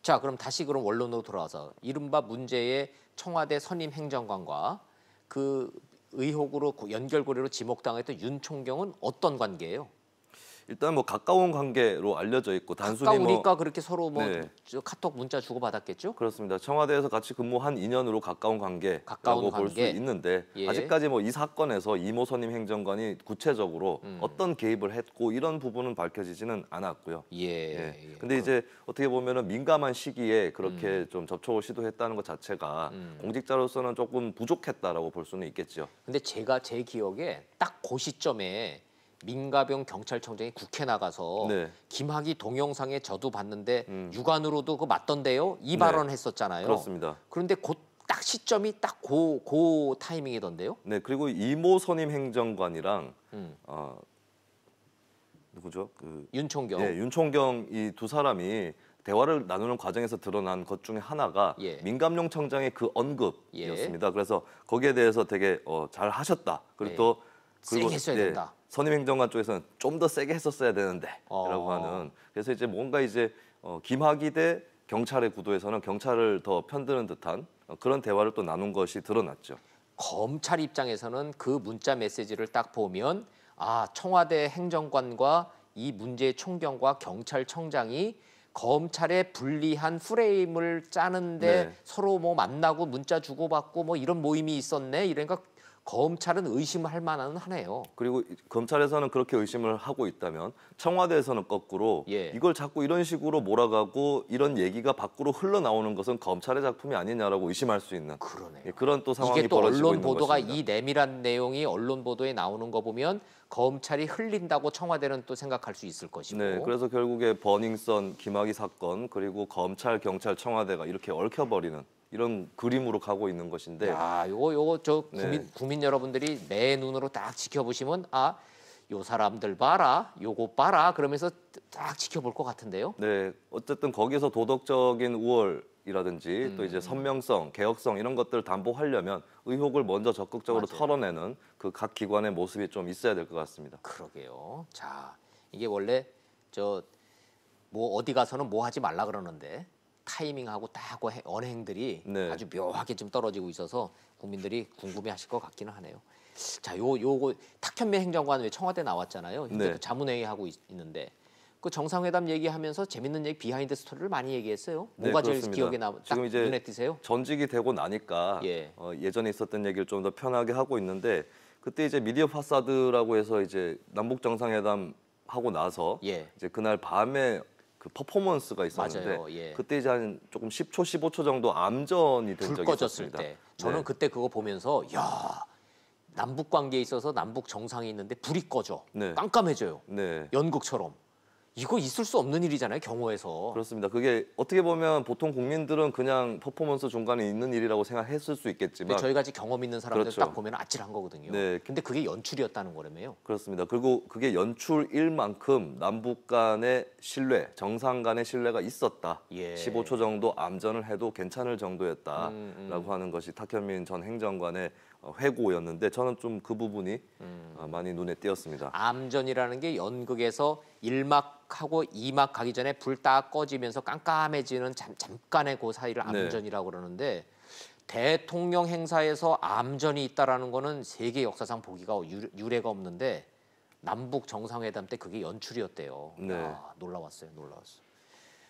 자, 그럼 다시 그럼 원론으로 돌아와서 이른바 문제의 청와대 선임 행정관과 그 의혹으로 연결고리로 지목당했던 윤 총경은 어떤 관계예요? 일단 뭐 가까운 관계로 알려져 있고 단순히 가까우니까 뭐 그렇게 서로 뭐 네. 카톡 문자 주고 받았겠죠? 그렇습니다. 청와대에서 같이 근무한 인연으로 가까운 관계라고 볼 수 있는데 예. 아직까지 뭐 이 사건에서 이모 선임 행정관이 구체적으로 어떤 개입을 했고 이런 부분은 밝혀지지는 않았고요. 예. 근데 이제 어떻게 보면은 민감한 시기에 그렇게 좀 접촉을 시도했다는 것 자체가 공직자로서는 조금 부족했다라고 볼 수는 있겠죠. 근데 제가 제 기억에 딱 그 시점에 민가병 경찰청장이 국회 나가서 네. 김학의 동영상에 저도 봤는데 육안으로도 그거 맞던데요? 이 발언 했었잖아요. 그렇습니다. 그런데 그 딱 시점이 딱 그 타이밍이던데요? 네, 그리고 이모 선임 행정관이랑 누구죠? 윤총경. 네, 윤총경 이 두 사람이 대화를 나누는 과정에서 드러난 것 중에 하나가 민감용 청장의 그 언급이었습니다. 그래서 거기에 대해서 되게 잘 하셨다. 그리고 또 세게 했어야 된다. 선임 행정관 쪽에서는 좀 더 세게 했었어야 되는데라고 하는. 그래서 이제 뭔가 이제 김학의 대 경찰의 구도에서는 경찰을 더 편드는 듯한 그런 대화를 또 나눈 것이 드러났죠. 검찰 입장에서는 그 문자 메시지를 딱 보면 청와대 행정관과 이 문제의 총경과 경찰청장이 검찰의 불리한 프레임을 짜는데 서로 뭐 만나고 문자 주고받고 뭐 이런 모임이 있었네. 이러니까 검찰은 의심할 만은 하네요. 그리고 검찰에서는 그렇게 의심을 하고 있다면 청와대에서는 거꾸로 이걸 자꾸 이런 식으로 몰아가고 이런 얘기가 밖으로 흘러나오는 것은 검찰의 작품이 아니냐라고 의심할 수 있는 그런 또 상황이 이게 또 벌어지고 언론 있는 보도가 것입니다. 이 내밀한 내용이 언론 보도에 나오는 거 보면 검찰이 흘린다고 청와대는 또 생각할 수 있을 것이고. 네, 그래서 결국에 버닝썬, 김학의 사건 그리고 검찰, 경찰, 청와대가 이렇게 얽혀버리는 이런 그림으로 가고 있는 것인데. 야, 요거 국민 여러분들이 내 눈으로 딱 지켜보시면 요 사람들 봐라, 요거 봐라 그러면서 딱 지켜볼 것 같은데요. 네, 어쨌든 거기서 도덕적인 우월이라든지 또 이제 선명성, 개혁성 이런 것들을 담보하려면 의혹을 먼저 적극적으로 털어내는 그 각 기관의 모습이 좀 있어야 될 것 같습니다. 그러게요. 자, 이게 원래 뭐 어디 가서는 뭐 하지 말라 그러는데 타이밍하고 딱 언행들이 아주 묘하게 좀 떨어지고 있어서 국민들이 궁금해하실 것 같기는 하네요. 자, 요거 탁현민 행정관 왜 청와대 나왔잖아요. 근데 자문회의 하고 있는데 그 정상회담 얘기하면서 재밌는 얘기 비하인드 스토리를 많이 얘기했어요. 뭐가 제일 기억에 지금 이제 눈에 띄세요? 전직이 되고 나니까 예전에 있었던 얘기를 좀 더 편하게 하고 있는데 그때 이제 미디어 파사드라고 해서 이제 남북 정상회담 하고 나서 이제 그날 밤에 그 퍼포먼스가 있었는데 그때 이제 한 조금 10초, 15초 정도 암전이 된 적이 있었습니다. 때 저는 그때 그거 보면서 남북 관계에 있어서 남북 정상이 있는데 불이 꺼져. 깜깜해져요. 연극처럼. 이거 있을 수 없는 일이잖아요, 경호에서. 그렇습니다. 그게 어떻게 보면 보통 국민들은 그냥 퍼포먼스 중간에 있는 일이라고 생각했을 수 있겠지만 저희 같이 경험 있는 사람들 딱 보면 아찔한 거거든요. 근데 그게 연출이었다는 거라며요. 그렇습니다. 그리고 그게 연출일만큼 남북 간의 신뢰, 정상 간의 신뢰가 있었다. 15초 정도 암전을 해도 괜찮을 정도였다라고 하는 것이 탁현민 전 행정관의 회고였는데 저는 좀 그 부분이 많이 눈에 띄었습니다. 암전이라는 게 연극에서 1막하고 2막 가기 전에 불 딱 꺼지면서 깜깜해지는 잠깐의 그 사이를 암전이라고 그러는데 대통령 행사에서 암전이 있다라는 거는 세계 역사상 보기가 유례가 없는데 남북 정상회담 때 그게 연출이었대요. 놀라웠어요.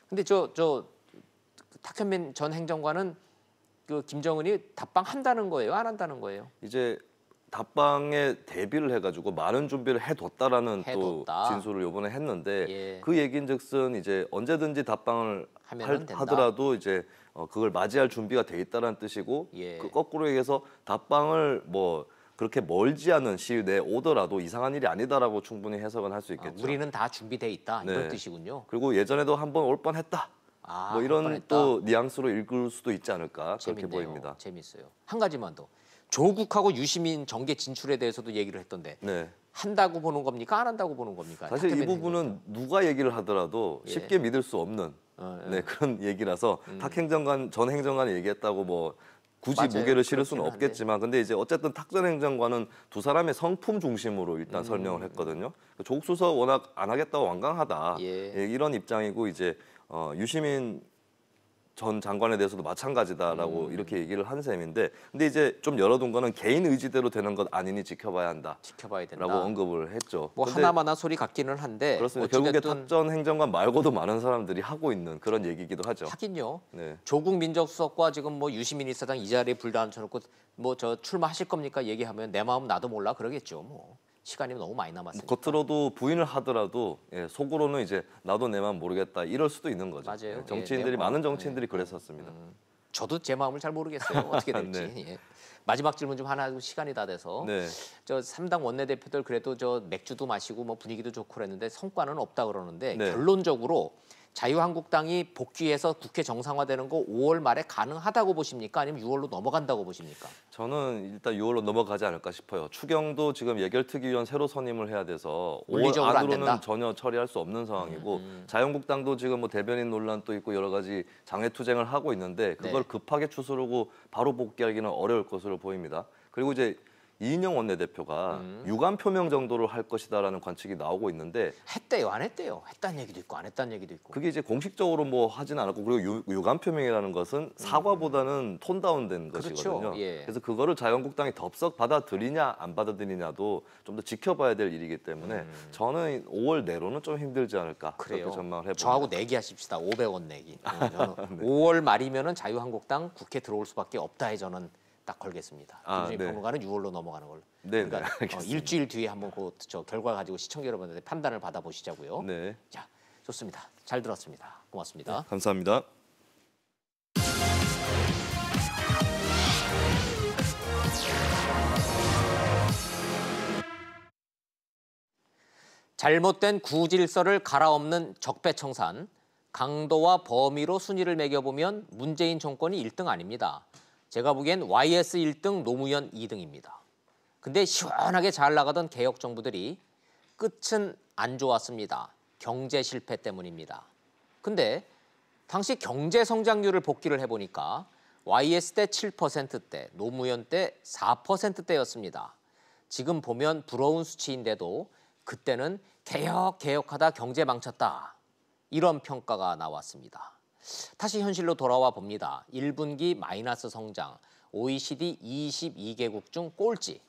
근데 탁현민 전 행정관은 그 김정은이 답방 한다는 거예요? 안 한다는 거예요? 이제 답방에 대비를 해가지고 많은 준비를 해뒀다라는 또 진술을 이번에 했는데 그 얘긴즉슨 이제 언제든지 답방을 하더라도 이제 그걸 맞이할 준비가 돼 있다라는 뜻이고 그 거꾸로 얘기해서 답방을 뭐 그렇게 멀지 않은 시일 내에 오더라도 이상한 일이 아니다라고 충분히 해석은 할 수 있겠죠. 우리는 다 준비돼 있다 이런 뜻이군요. 그리고 예전에도 한번 올 뻔했다. 뭐 이런 또 뉘앙스로 읽을 수도 있지 않을까 그렇게 보입니다. 재밌어요. 한 가지만 더. 조국하고 유시민 정계 진출에 대해서도 얘기를 했던데 한다고 보는 겁니까? 안 한다고 보는 겁니까? 사실 이 부분은 누가 얘기를 하더라도 쉽게 믿을 수 없는 그런 얘기라서 탁 행정관 전 행정관이 얘기했다고 뭐 굳이 무게를 실을 수는 없겠지만 근데 이제 어쨌든 탁 전 행정관은 두 사람의 성품 중심으로 일단 설명을 했거든요. 조국 수석 워낙 안 하겠다고 완강하다 이런 입장이고 이제 유시민 전 장관에 대해서도 마찬가지다라고 이렇게 얘기를 한 셈인데, 근데 이제 좀 열어둔 거는 개인 의지대로 되는 것 아니니 지켜봐야 한다. 지켜봐야 된다. 라고 언급을 했죠. 뭐 하나마나 소리 같기는 한데 그렇습니다. 결국에 탑 전 행정관 말고도 많은 사람들이 하고 있는 그런 얘기이기도 하죠. 하긴요. 네. 조국 민정수석과 지금 뭐 유시민 이사장 이 자리에 불 다 앉혀놓고 뭐 저 출마하실 겁니까 얘기하면 내 마음 나도 몰라 그러겠죠. 뭐 시간이 너무 많이 남았으니까. 겉으로도 부인을 하더라도 속으로는 이제 나도 내 마음 모르겠다 이럴 수도 있는 거죠. 맞아요. 정치인들이 많은 정치인들이 그랬었습니다. 저도 제 마음을 잘 모르겠어요. 어떻게 될지. 네. 예. 마지막 질문 좀 하나 하고 시간이 다 돼서 네. 저 3당 원내대표들 그래도 저 맥주도 마시고 뭐 분위기도 좋고 그랬는데 성과는 없다 그러는데 네. 결론적으로 자유한국당이 복귀해서 국회 정상화되는 거 5월 말에 가능하다고 보십니까? 아니면 6월로 넘어간다고 보십니까? 저는 일단 6월로 넘어가지 않을까 싶어요. 추경도 지금 예결특위위원 새로 선임을 해야 돼서 5월 물리적으로 안 안으로는 된다? 전혀 처리할 수 없는 상황이고 자유한국당도 지금 뭐 대변인 논란도 있고 여러 가지 장애투쟁을 하고 있는데 그걸 네. 급하게 추스르고 바로 복귀하기는 어려울 것으로 보입니다. 그리고 이제 이인영 원내대표가 유감 표명 정도로 할 것이다라는 관측이 나오고 있는데 했대요, 안 했대요? 했다는 얘기도 있고 안 했다는 얘기도 있고. 그게 이제 공식적으로 뭐 하지는 않았고, 그리고 유감 표명이라는 것은 사과보다는 톤 다운된 그렇죠. 것이거든요. 예. 그래서 그거를 자유한국당이 덥석 받아들이냐 안 받아들이냐도 좀 더 지켜봐야 될 일이기 때문에 저는 5월 내로는 좀 힘들지 않을까 그래요. 그렇게 전망을 해봅니다. 저하고 내기하십시다. 500원 내기. 저는 5월 말이면은 자유한국당 국회 들어올 수밖에 없다에 저는 딱 걸겠습니다. 김준일 네. 평론가는 6월로 넘어가는 걸로. 네, 그러니까 네, 알겠습니다. 일주일 뒤에 한번 저 결과 가지고 시청자 여러분들의 판단을 받아보시자고요. 네, 자, 좋습니다. 잘 들었습니다. 고맙습니다. 감사합니다. 잘못된 구질서를 갈아엎는 적폐청산, 강도와 범위로 순위를 매겨보면 문재인 정권이 1등 아닙니다. 제가 보기엔 YS 1등, 노무현 2등입니다. 근데 시원하게 잘 나가던 개혁 정부들이 끝은 안 좋았습니다. 경제 실패 때문입니다. 근데 당시 경제 성장률을 복기를 해보니까 YS 때 7%대, 노무현 때 4%대였습니다. 지금 보면 부러운 수치인데도 그때는 개혁하다 경제 망쳤다. 이런 평가가 나왔습니다. 다시 현실로 돌아와 봅니다. 1분기 마이너스 성장, OECD 22개국 중 꼴찌,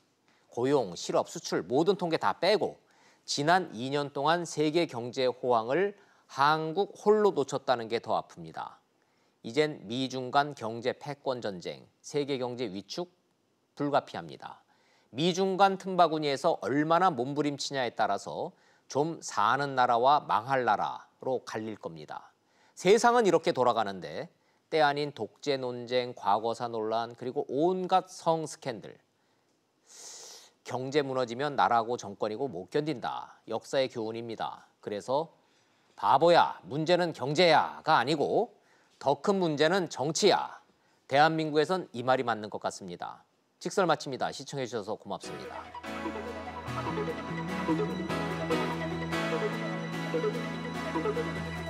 고용, 실업, 수출 모든 통계 다 빼고 지난 2년 동안 세계 경제 호황을 한국 홀로 놓쳤다는 게 더 아픕니다. 이젠 미중 간 경제 패권 전쟁, 세계 경제 위축 불가피합니다. 미중 간 틈바구니에서 얼마나 몸부림치냐에 따라서 좀 사는 나라와 망할 나라로 갈릴 겁니다. 세상은 이렇게 돌아가는데 때 아닌 독재 논쟁, 과거사 논란, 그리고 온갖 성 스캔들. 경제 무너지면 나라고 정권이고 못 견딘다. 역사의 교훈입니다. 그래서 바보야, 문제는 경제야가 아니고 더 큰 문제는 정치야. 대한민국에선 이 말이 맞는 것 같습니다. 직설 마칩니다. 시청해 주셔서 고맙습니다. Thank you.